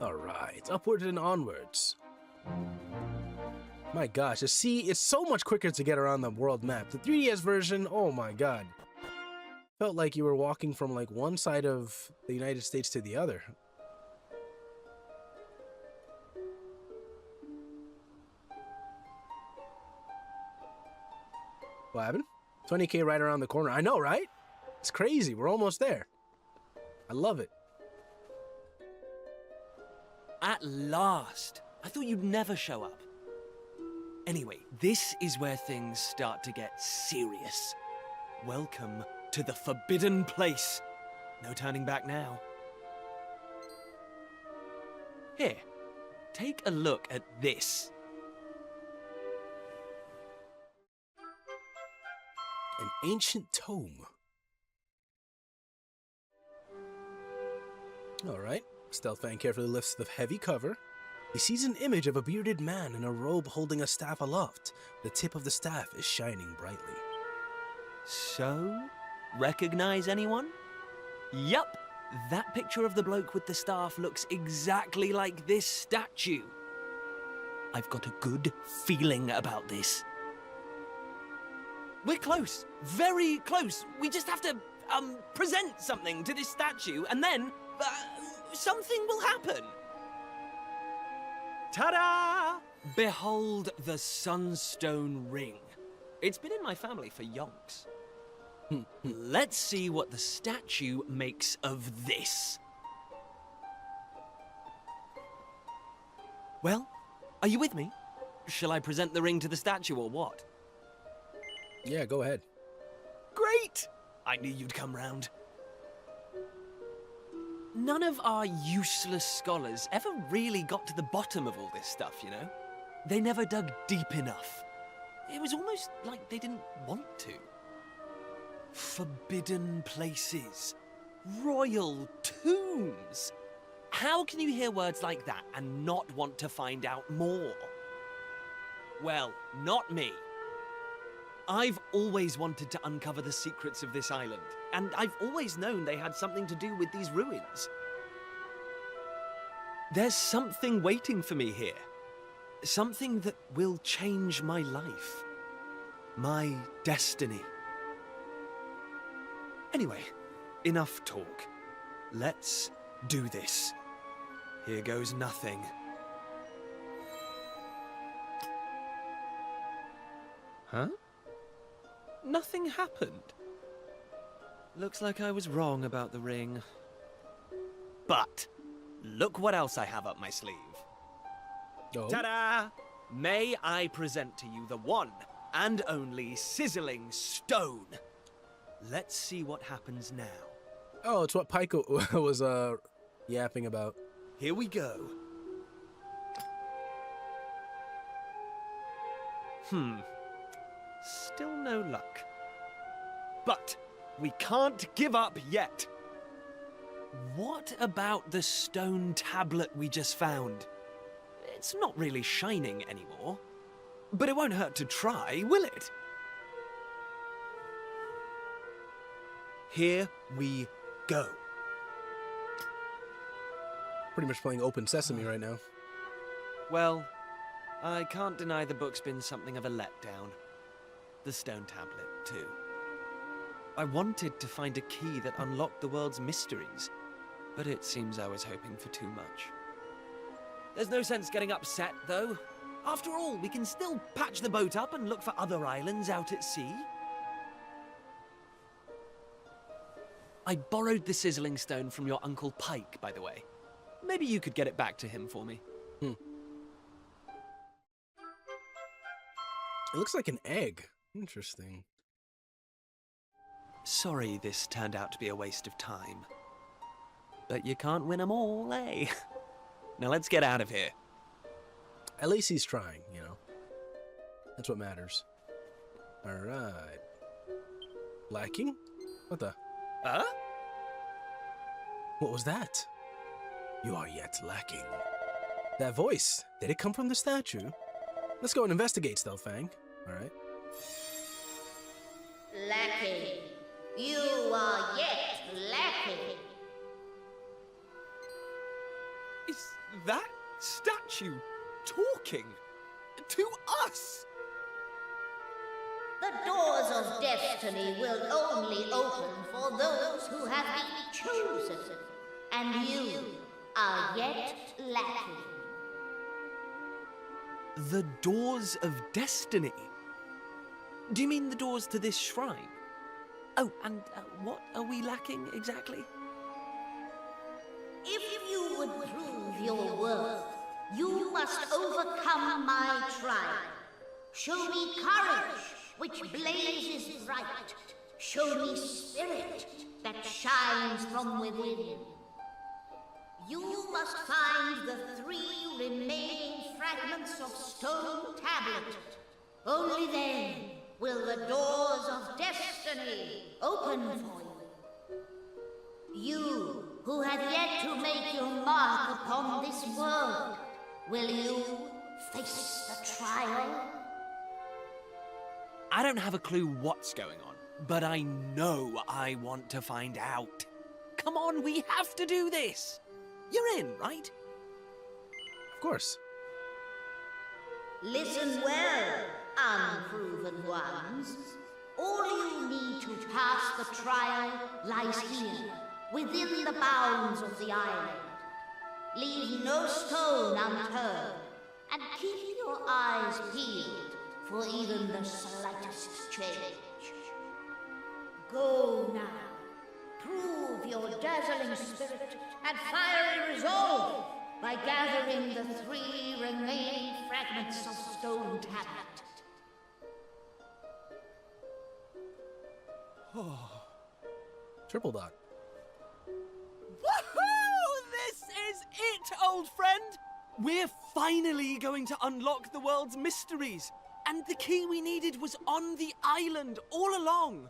All right, upwards and onwards. My gosh, it's so much quicker to get around the world map. The 3DS version, oh my god. Felt like you were walking from like one side of the United States to the other. What happened? 20K right around the corner. I know, right? It's crazy. We're almost there. I love it. At last! I thought you'd never show up. Anyway, this is where things start to get serious. Welcome to the forbidden place. No turning back now. Here, take a look at this. An ancient tome. All right. Stealthfang carefully lifts the heavy cover. He sees an image of a bearded man in a robe holding a staff aloft. The tip of the staff is shining brightly. So, recognize anyone? Yup, that picture of the bloke with the staff looks exactly like this statue. I've got a good feeling about this. We're close, very close. We just have to, present something to this statue and then, something will happen. Ta-da! Behold the Sunstone Ring. It's been in my family for yonks. Let's see what the statue makes of this. Well, are you with me? Shall I present the ring to the statue or what? Yeah, go ahead. Great! I knew you'd come round. None of our useless scholars ever really got to the bottom of all this stuff, you know? They never dug deep enough. It was almost like they didn't want to. Forbidden places. Royal tombs. How can you hear words like that and not want to find out more? Well, not me. I've always wanted to uncover the secrets of this island, and I've always known they had something to do with these ruins. There's something waiting for me here. Something that will change my life. My destiny. Anyway, enough talk. Let's do this. Here goes nothing. Huh? Nothing happened. Looks like I was wrong about the ring. But, look what else I have up my sleeve. Oh. Ta-da! May I present to you the one and only sizzling stone. Let's see what happens now. Oh, it's what Pico was yapping about. Here we go. Still no luck. But we can't give up yet. What about the stone tablet we just found? It's not really shining anymore. But it won't hurt to try, will it? Here we go. Pretty much playing Open Sesame right now. Well, I can't deny the book's been something of a letdown. The stone tablet, too. I wanted to find a key that unlocked the world's mysteries, but it seems I was hoping for too much. There's no sense getting upset, though. After all, we can still patch the boat up and look for other islands out at sea. I borrowed the sizzling stone from your Uncle Pike, by the way. Maybe you could get it back to him for me. It looks like an egg. Interesting. Sorry this turned out to be a waste of time. But you can't win 'em all, eh? Now let's get out of here. At least he's trying, you know. That's what matters. All right. Lacking? What the? What was that? You are yet lacking. That voice, did it come from the statue? Let's go and investigate, Stealthfang. All right. Lacking. You are yet lacking. Is that statue talking to us? The doors of destiny will only open for those who have been chosen, and you are yet lacking. The doors of destiny? Do you mean the doors to this shrine? Oh, and what are we lacking exactly? If you would prove your worth, you must overcome my trial. Show me courage, which blazes bright. Show me spirit that shines from within. You must find the 3 remaining fragments of stone tablet. Only then will the doors of destiny open for you. You who have yet to make your mark upon this world, will you face the trial? I don't have a clue what's going on, but I know I want to find out. Come on, we have to do this. You're in, right? Of course. Listen well, unproven ones. All you need to pass the trial lies here, within the bounds of the island. Leave no stone unturned, and keep your eyes peeled for even the slightest change. Go now. Prove your dazzling spirit and fiery resolve by gathering the 3 remaining fragments of stone tablet. Triple dot. Woohoo! This is it, old friend! We're finally going to unlock the world's mysteries. And the key we needed was on the island all along.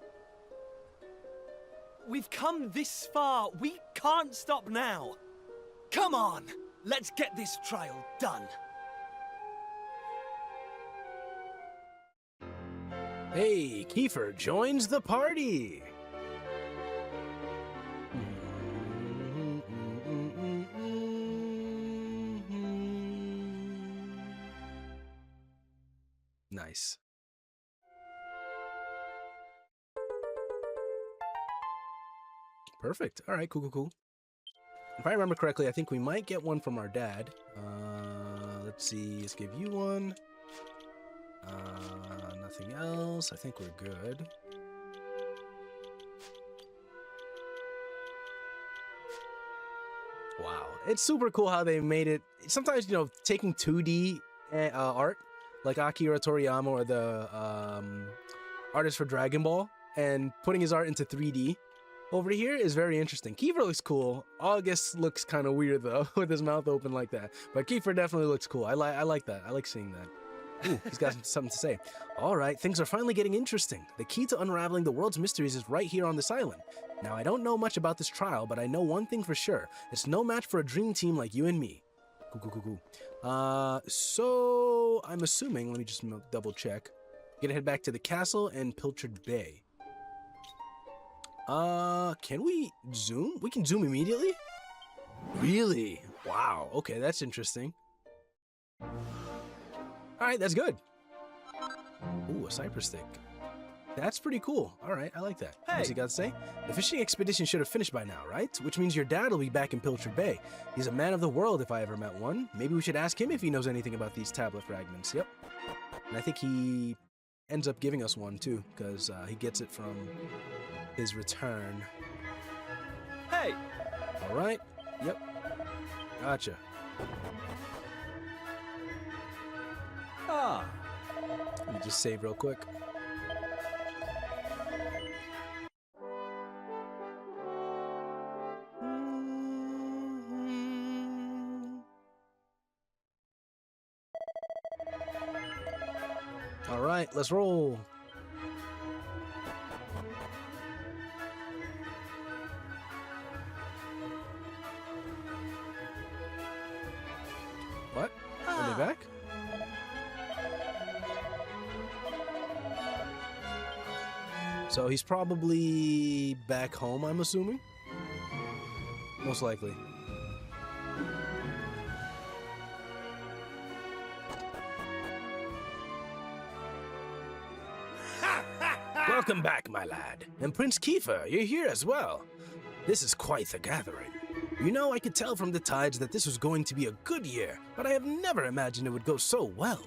We've come this far. We can't stop now. Come on, let's get this trial done. Hey, Kiefer joins the party. Nice. Perfect. All right, cool. If I remember correctly, I think we might get one from our dad. Let's see. Let's give you one. Nothing else. I think we're good. Wow. It's super cool how they made it. Sometimes, taking 2D art, like Akira Toriyama or the artist for Dragon Ball, and putting his art into 3D over here is very interesting. Kiefer looks cool. August looks kind of weird though, with his mouth open like that. But Kiefer definitely looks cool. I like that. I like seeing that. Ooh, he's got something to say. All right, things are finally getting interesting. The key to unraveling the world's mysteries is right here on this island. Now, I don't know much about this trial, but I know one thing for sure. It's no match for a dream team like you and me. Cool. So I'm assuming, let me just double check. We're gonna head back to the castle and Pilchard Bay. Can we zoom? We can zoom immediately? Really? Wow, okay, that's interesting. Alright, that's good. Ooh, a cypress stick. That's pretty cool. Alright, I like that. Hey. What's he got to say? The fishing expedition should have finished by now, right? Which means your dad will be back in Pilchard Bay. He's a man of the world if I ever met one. Maybe we should ask him if he knows anything about these tablet fragments. Yep. And I think he ends up giving us one too, because he gets it from his return. Hey! Alright. Yep. Gotcha. Ah. Let me just save real quick. All right, let's roll. So he's probably back home, I'm assuming? Most likely. Welcome back, my lad. And Prince Kiefer, you're here as well. This is quite the gathering. You know, I could tell from the tides that this was going to be a good year, but I have never imagined it would go so well.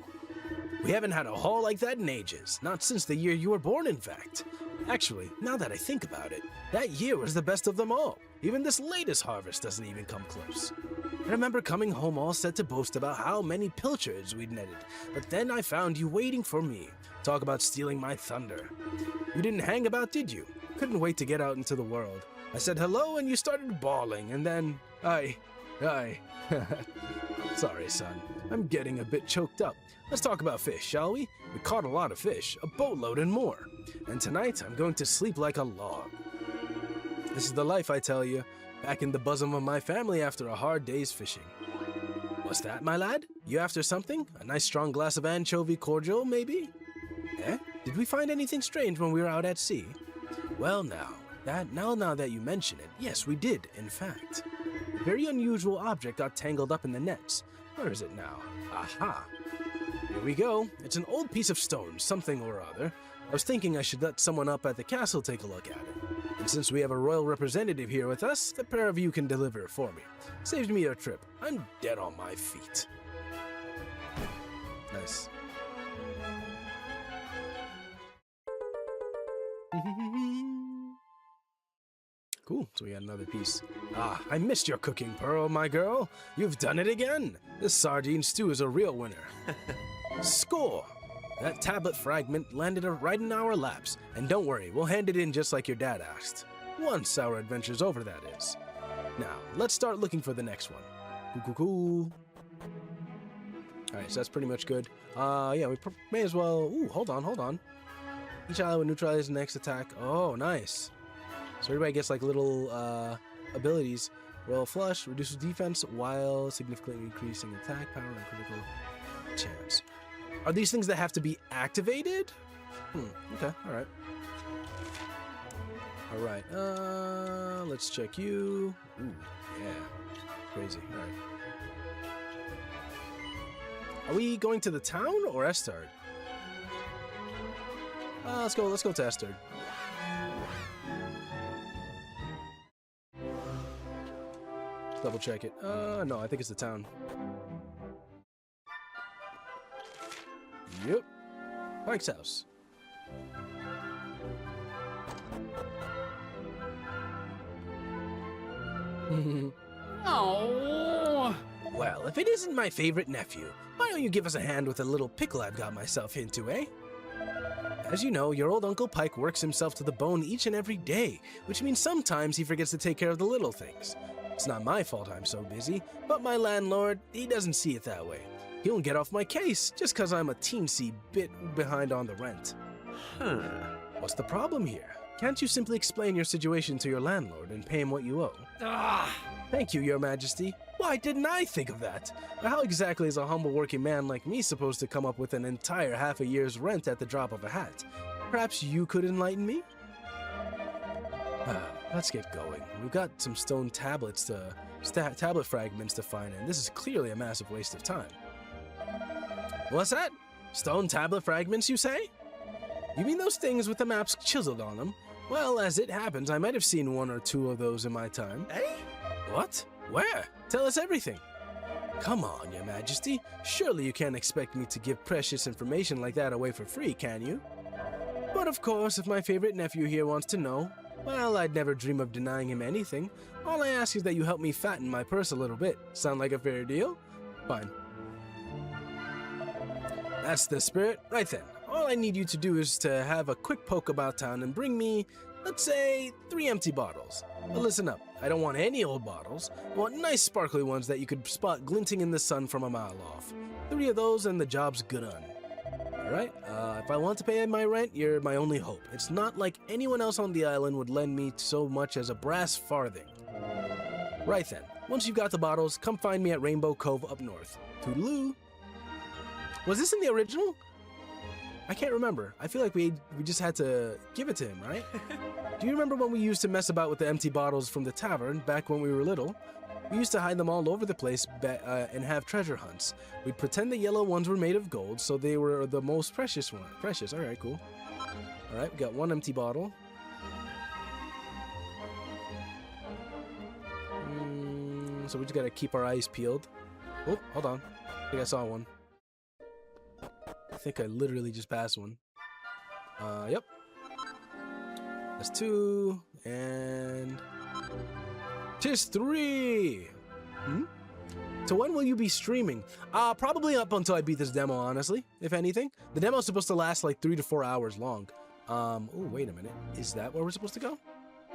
We haven't had a haul like that in ages, not since the year you were born, in fact. Actually, now that I think about it, that year was the best of them all. Even this latest harvest doesn't even come close. I remember coming home all set to boast about how many pilchards we'd netted, but then I found you waiting for me. Talk about stealing my thunder. You didn't hang about, did you? Couldn't wait to get out into the world. I said hello and you started bawling, and then Sorry, son. I'm getting a bit choked up. Let's talk about fish, shall we? We caught a lot of fish, a boatload and more. And tonight, I'm going to sleep like a log. This is the life, I tell you. Back in the bosom of my family after a hard day's fishing. What's that, my lad? You after something? A nice strong glass of anchovy cordial, maybe? Eh? Did we find anything strange when we were out at sea? Well, now that you mention it, yes, we did, in fact. A very unusual object got tangled up in the nets. Where is it now? Aha! Here we go. It's an old piece of stone, something or other. I was thinking I should let someone up at the castle take a look at it. And since we have a royal representative here with us, the pair of you can deliver it for me. Saves me a trip. I'm dead on my feet. Nice. Cool, so we got another piece. Ah, I missed your cooking, Pearl, my girl. You've done it again. This sardine stew is a real winner. Score! That tablet fragment landed right in our laps. And don't worry, we'll hand it in just like your dad asked. Once our adventure's over, that is. Now, let's start looking for the next one. Cool. Alright, so that's pretty much good. Yeah, we may as well... Ooh, hold on. Each ally will neutralize the next attack. Oh, nice. So everybody gets like little abilities. Royal Flush reduces defense while significantly increasing attack power and critical chance. Are these things that have to be activated? Okay, alright. Alright, let's check you. Ooh, yeah. Crazy, alright. Are we going to the town or Estard? Let's go to Estard. Double check it. No, I think it's the town. Yep. Mike's house. Oh. Well, if it isn't my favorite nephew, why don't you give us a hand with a little pickle I've got myself into, eh? As you know, your old Uncle Pike works himself to the bone each and every day, which means sometimes he forgets to take care of the little things. It's not my fault I'm so busy, but my landlord, he doesn't see it that way. He won't get off my case just because I'm a teensy bit behind on the rent. What's the problem here? Can't you simply explain your situation to your landlord and pay him what you owe? Thank you, Your Majesty. Why didn't I think of that? How exactly is a humble working man like me supposed to come up with an entire half a year's rent at the drop of a hat? Perhaps you could enlighten me? Let's get going. We've got some stone tablets tablet fragments to find, and this is clearly a massive waste of time. What's that? Stone tablet fragments, you say? You mean those things with the maps chiseled on them? Well, as it happens, I might have seen one or two of those in my time. Eh? What? Where? Tell us everything. Come on, Your Majesty. Surely you can't expect me to give precious information like that away for free, can you? But of course, if my favorite nephew here wants to know, well, I'd never dream of denying him anything. All I ask is that you help me fatten my purse a little bit. Sound like a fair deal? Fine. That's the spirit. Right then. All I need you to do is to have a quick poke about town and bring me, let's say, 3 empty bottles. But listen up. I don't want any old bottles. I want nice sparkly ones that you could spot glinting in the sun from a mile off. 3 of those and the job's good on. Alright, if I want to pay my rent, you're my only hope. It's not like anyone else on the island would lend me so much as a brass farthing. Right then, once you've got the bottles, come find me at Rainbow Cove up north. Toodaloo! Was this in the original? I can't remember. I feel like we just had to give it to him, right? Do you remember when we used to mess about with the empty bottles from the tavern back when we were little? We used to hide them all over the place and have treasure hunts. We'd pretend the yellow ones were made of gold, so they were the most precious one. Precious, all right, cool. All right, we got one empty bottle. So we just gotta keep our eyes peeled. Oh, hold on. I think I saw one. I think I literally just passed one. Yep. That's 2, and... 'tis 3! So when will you be streaming? Probably up until I beat this demo, honestly, if anything. The demo's supposed to last like 3 to 4 hours long. Oh, wait a minute. Is that where we're supposed to go?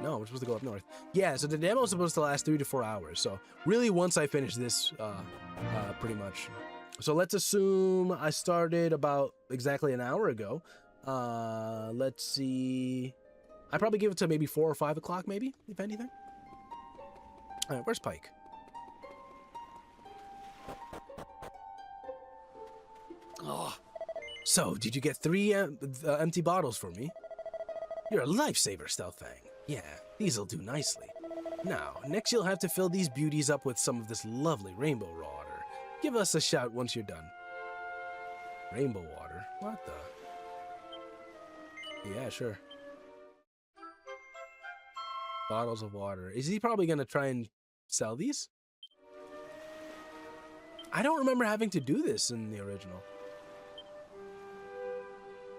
No, we're supposed to go up north. Yeah, so the demo's supposed to last 3 to 4 hours. So really once I finish this, pretty much. So let's assume I started about exactly an hour ago. Let's see. I'd probably give it to maybe 4 or 5 o'clock, maybe, if anything. All right, where's Pike? Oh. So, did you get 3 empty bottles for me? You're a lifesaver, Stealthfang. Yeah, these'll do nicely. Now, next you'll have to fill these beauties up with some of this lovely rainbow water. Give us a shout once you're done. Rainbow water? What the? Yeah, sure. Bottles of water. Is he probably gonna try and sell these? I don't remember having to do this in the original.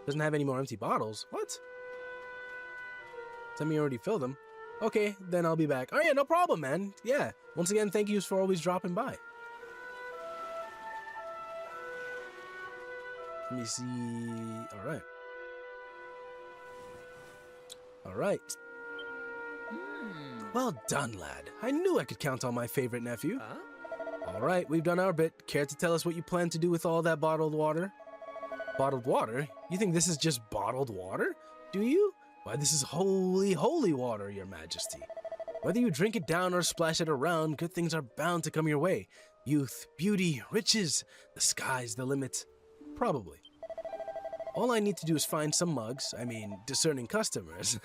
Doesn't have any more empty bottles. What? Tell me you already filled them. Okay, then I'll be back. Oh yeah, no problem, man. Yeah. Once again, thank you for always dropping by. Let me see. All right. All right. Well done, lad. I knew I could count on my favorite nephew. All right, we've done our bit. Care to tell us what you plan to do with all that bottled water? Bottled water? You think this is just bottled water? Do you? Why, this is holy, holy water, your majesty. Whether you drink it down or splash it around, good things are bound to come your way. Youth, beauty, riches, the sky's the limit. Probably. All I need to do is find some mugs, discerning customers,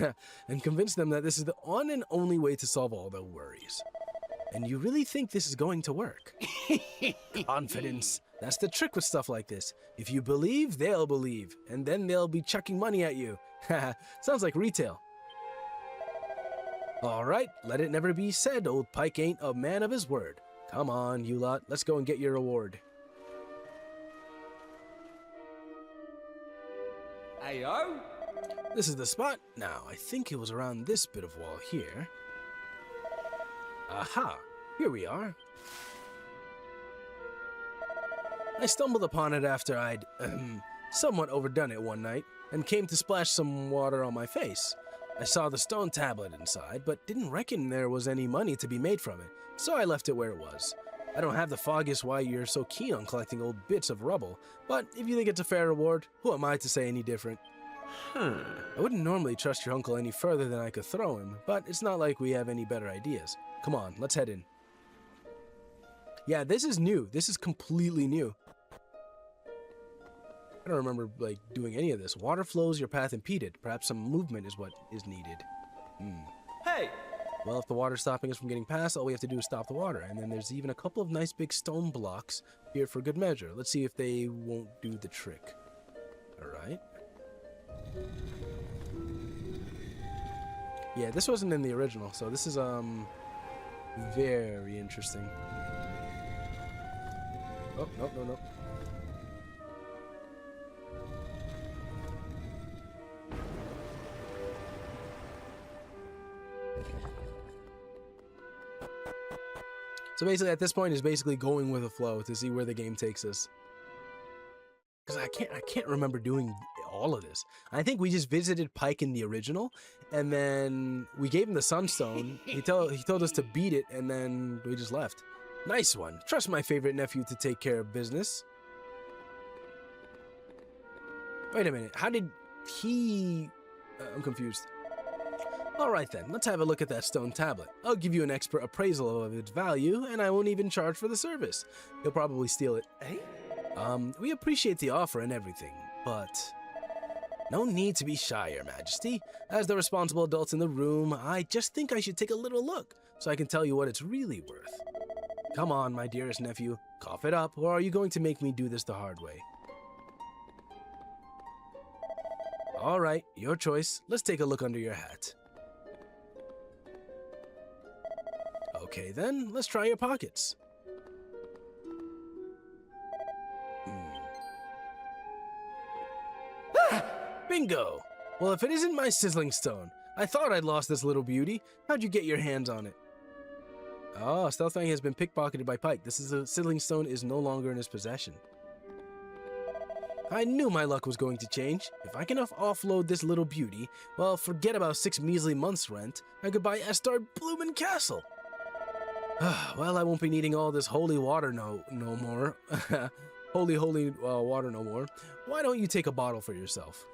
and convince them that this is the one and only way to solve all their worries. And you really think this is going to work? Confidence. That's the trick with stuff like this. If you believe, they'll believe, and then they'll be chucking money at you. Sounds like retail. All right, let it never be said old Pike ain't a man of his word. Come on, you lot, let's go and get your reward. Ayo? This is the spot. Now, I think it was around this bit of wall here. Aha! Here we are. I stumbled upon it after I'd, somewhat overdone it one night, and came to splash some water on my face. I saw the stone tablet inside, but didn't reckon there was any money to be made from it, so I left it where it was. I don't have the foggiest why you're so keen on collecting old bits of rubble, but if you think it's a fair reward, who am I to say any different? I wouldn't normally trust your uncle any further than I could throw him, but it's not like we have any better ideas. Come on, let's head in. Yeah, this is new. This is completely new. I don't remember, doing any of this. Water flows, your path impeded. Perhaps some movement is what is needed. Hey! Well, if the water's stopping us from getting past, all we have to do is stop the water. And then there's even a couple of nice big stone blocks here for good measure. Let's see if they won't do the trick. Alright. Yeah, this wasn't in the original, so this is, very interesting. Oh, no. So basically, at this point, is basically going with the flow to see where the game takes us. Because I can't remember doing all of this. I think we just visited Pike in the original, and then we gave him the Sunstone. He told us to beat it, and then we just left. Nice one. Trust my favorite nephew to take care of business. Wait a minute. How did he... I'm confused. All right then, let's have a look at that stone tablet. I'll give you an expert appraisal of its value, and I won't even charge for the service. You'll probably steal it. Eh? We appreciate the offer and everything, but No need to be shy, Your Majesty. As the responsible adults in the room, I just think I should take a little look so I can tell you what it's really worth. Come on, my dearest nephew, cough it up, or are you going to make me do this the hard way? All right, your choice. Let's take a look under your hat. Okay then, let's try your pockets. Bingo! Well, if it isn't my sizzling stone. I thought I'd lost this little beauty. How'd you get your hands on it? Oh, Stealthfang has been pickpocketed by Pike. This is a sizzling stone is no longer in his possession. I knew my luck was going to change. If I can offload this little beauty, well, forget about 6 measly months' rent. I could buy Estar Bloomin' Castle. Well, I won't be needing all this holy water no more. holy water no more. Why don't you take a bottle for yourself?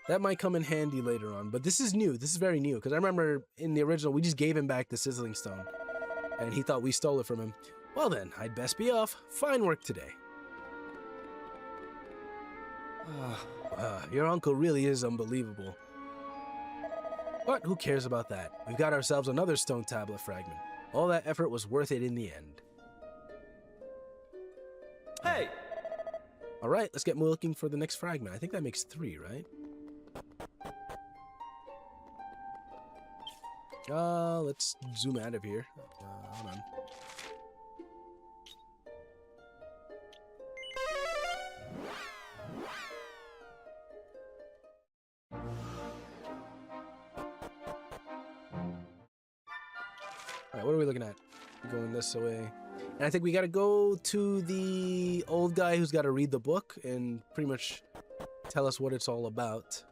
That might come in handy later on, but this is new. This is very new, because I remember in the original, we just gave him back the sizzling stone, and he thought we stole it from him. Well then, I'd best be off. Fine work today. Your uncle really is unbelievable. But who cares about that? We've got ourselves another stone tablet fragment. All that effort was worth it in the end. Hey! Alright, let's get looking for the next fragment. I think that makes 3, right? Let's zoom out of here. Hold on. Alright, what are we looking at? Going this way. And I think we gotta go to the old guy who's gotta read the book and pretty much tell us what it's all about.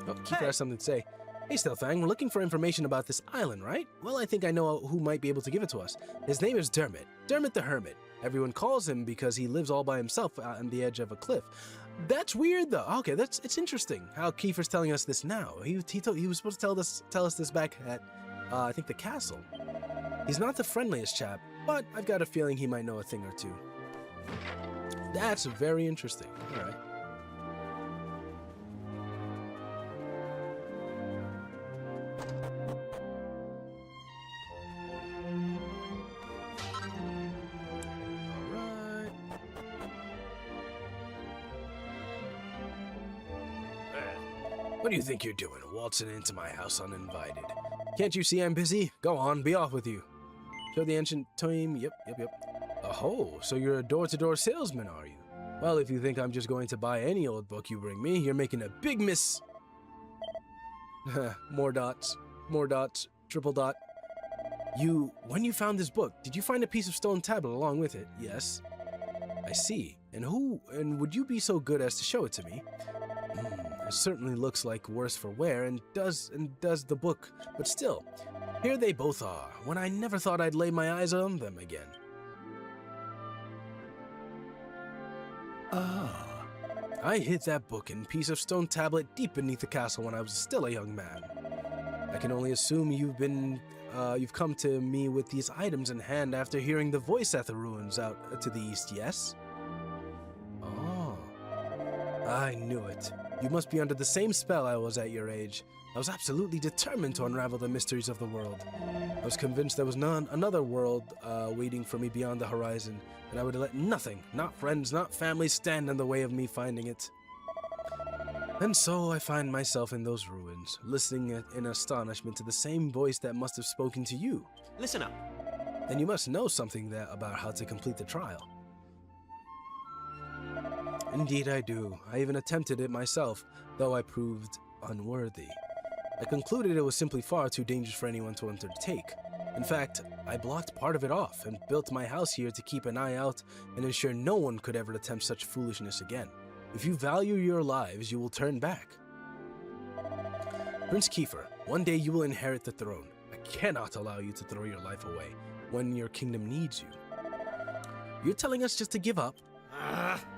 Oh, Kiefer has something to say. Hey, Stealthfang, we're looking for information about this island, right? Well, I think I know who might be able to give it to us. His name is Dermot. Dermot the Hermit. Everyone calls him because he lives all by himself on the edge of a cliff. That's weird, though. Okay, it's interesting how Kiefer's telling us this now. He was supposed to tell us this back at, I think, the castle. He's not the friendliest chap, but I've got a feeling he might know a thing or two. That's very interesting. All right. What do you think you're doing, waltzing into my house uninvited? Can't you see I'm busy? Go on, be off with you. Show the ancient time. Yep. Oh, so you're a door-to-door salesman, are you? Well, if you think I'm just going to buy any old book you bring me, you're making a big miss. More dots, triple dot. When you found this book, did you find a piece of stone tablet along with it? Yes. I see. And would you be so good as to show it to me? It certainly looks like worse for wear and does the book, but still, here they both are, when I never thought I'd lay my eyes on them again. I hid that book and piece of stone tablet deep beneath the castle when I was still a young man. I can only assume you've come to me with these items in hand after hearing the voice at the ruins out to the east, yes? Oh, I knew it. You must be under the same spell I was at your age. I was absolutely determined to unravel the mysteries of the world. I was convinced there was another world waiting for me beyond the horizon, and I would let nothing, not friends, not family, stand in the way of me finding it. And so I find myself in those ruins, listening in astonishment to the same voice that must have spoken to you. Listen up. Then you must know something about how to complete the trial. Indeed I do. I even attempted it myself, though I proved unworthy. I concluded it was simply far too dangerous for anyone to undertake. In fact, I blocked part of it off and built my house here to keep an eye out and ensure no one could ever attempt such foolishness again. If you value your lives, you will turn back. Prince Kiefer, one day you will inherit the throne. I cannot allow you to throw your life away when your kingdom needs you. You're telling us just to give up?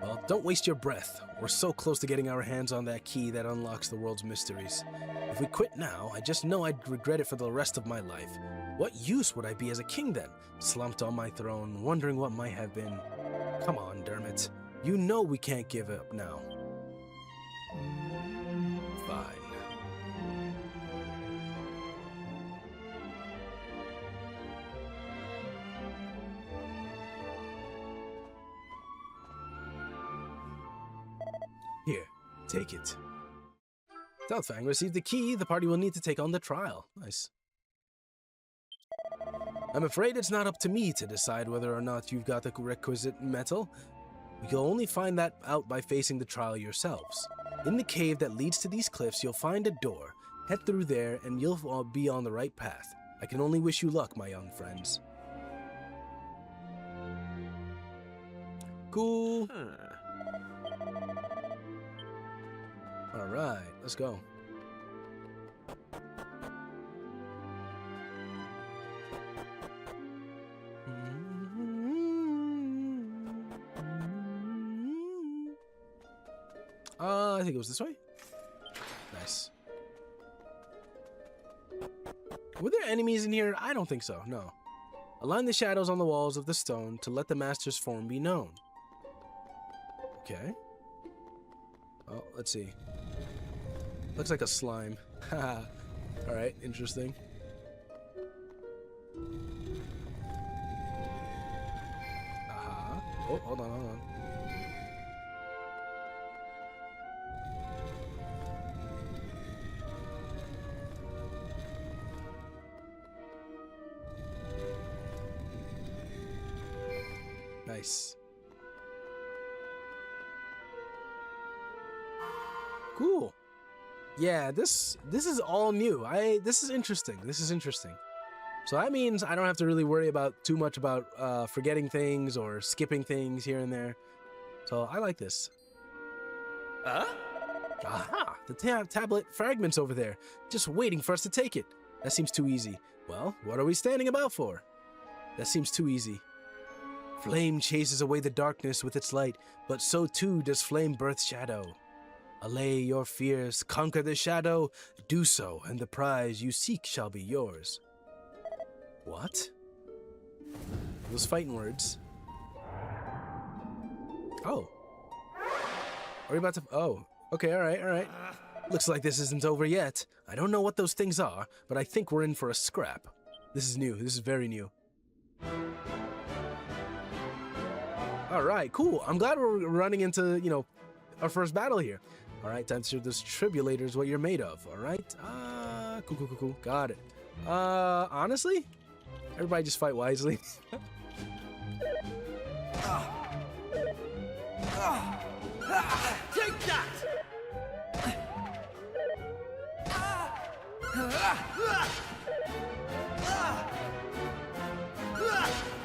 Well, don't waste your breath. We're so close to getting our hands on that key that unlocks the world's mysteries. If we quit now, I just know I'd regret it for the rest of my life. What use would I be as a king then? Slumped on my throne, wondering what might have been. Come on, Dermot. You know we can't give up now. Fine. Here, take it. Stealthfang received the key. The party will need to take on the trial. Nice. I'm afraid it's not up to me to decide whether or not you've got the requisite metal. You'll only find that out by facing the trial yourselves. In the cave that leads to these cliffs, you'll find a door. Head through there, and you'll be on the right path. I can only wish you luck, my young friends. Cool. All right, let's go. I think it was this way. Nice. Were there enemies in here? I don't think so, no. Align the shadows on the walls of the stone to let the master's form be known. Okay. Oh, let's see. Looks like a slime. Haha. Alright, interesting. Oh, hold on, hold on. Nice. Cool. Yeah, this is all new. This is interesting. This is interesting. So that means I don't have to really worry about too much about forgetting things or skipping things here and there. So I like this. Aha! The tablet fragments over there, just waiting for us to take it. That seems too easy. Well, what are we standing about for? That seems too easy. Flame chases away the darkness with its light, but so too does flame birth shadow. Allay your fears, conquer the shadow, do so, and the prize you seek shall be yours. What? Those fighting words. Oh. Are we about to... Oh. Okay, alright, alright. Looks like this isn't over yet. I don't know what those things are, but I think we're in for a scrap. This is new. This is very new. Alright, cool. I'm glad we're running into, you know, our first battle here. Alright, time to show those tribulators what you're made of. Alright? Cool. Got it. Honestly? Everybody just fight wisely. Take that!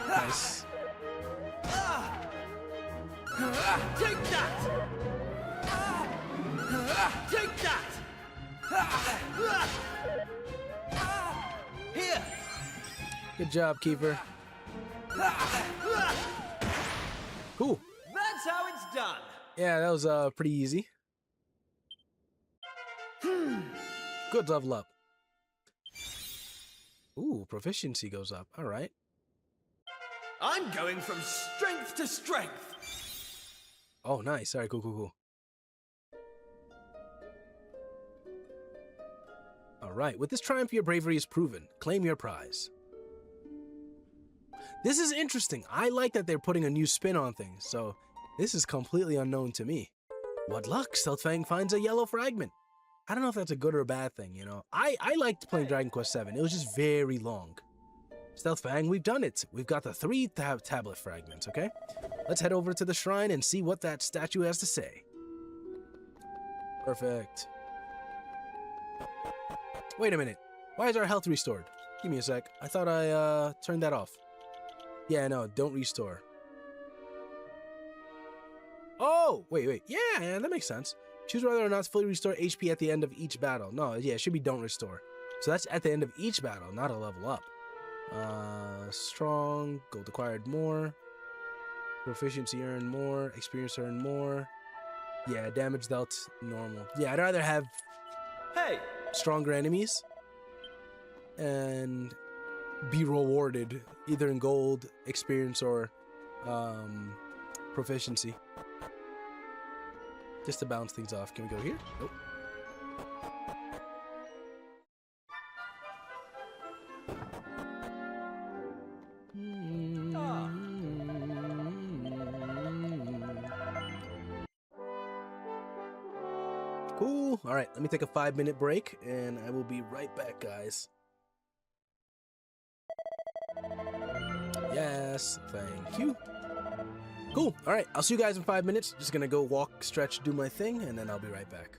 Nice. Take that! Take that! Here! Good job, Keeper. Cool. That's how it's done. Yeah, that was pretty easy. Good level up. Ooh, proficiency goes up. All right. I'm going from strength to strength. Oh, nice. All right, cool. All right. With this triumph, your bravery is proven. Claim your prize. This is interesting. I like that they're putting a new spin on things, so this is completely unknown to me. What luck, Stealthfang finds a yellow fragment. I don't know if that's a good or a bad thing, you know. I liked playing Dragon Quest VII. It was just very long. Stealthfang, we've done it. We've got the 3 tablet fragments, okay? Let's head over to the shrine and see what that statue has to say. Perfect. Wait a minute. Why is our health restored? Give me a sec. I thought I turned that off. Yeah, no, don't restore. Oh, wait. Yeah, that makes sense. Choose whether or not to fully restore HP at the end of each battle. No, yeah, it should be don't restore. So that's at the end of each battle, not a level up. Strong, gold acquired more. Proficiency earned more. Experience earned more. Yeah, damage dealt normal. Yeah, I'd rather have Hey! stronger enemies. And be rewarded either in gold, experience, or proficiency. Just to bounce things off. Can we go here? Nope. Cool. All right, let me take a 5-minute break and I will be right back, guys. Yes, thank you. Cool. All right, I'll see you guys in 5 minutes. Just gonna go walk, stretch, do my thing, and then I'll be right back.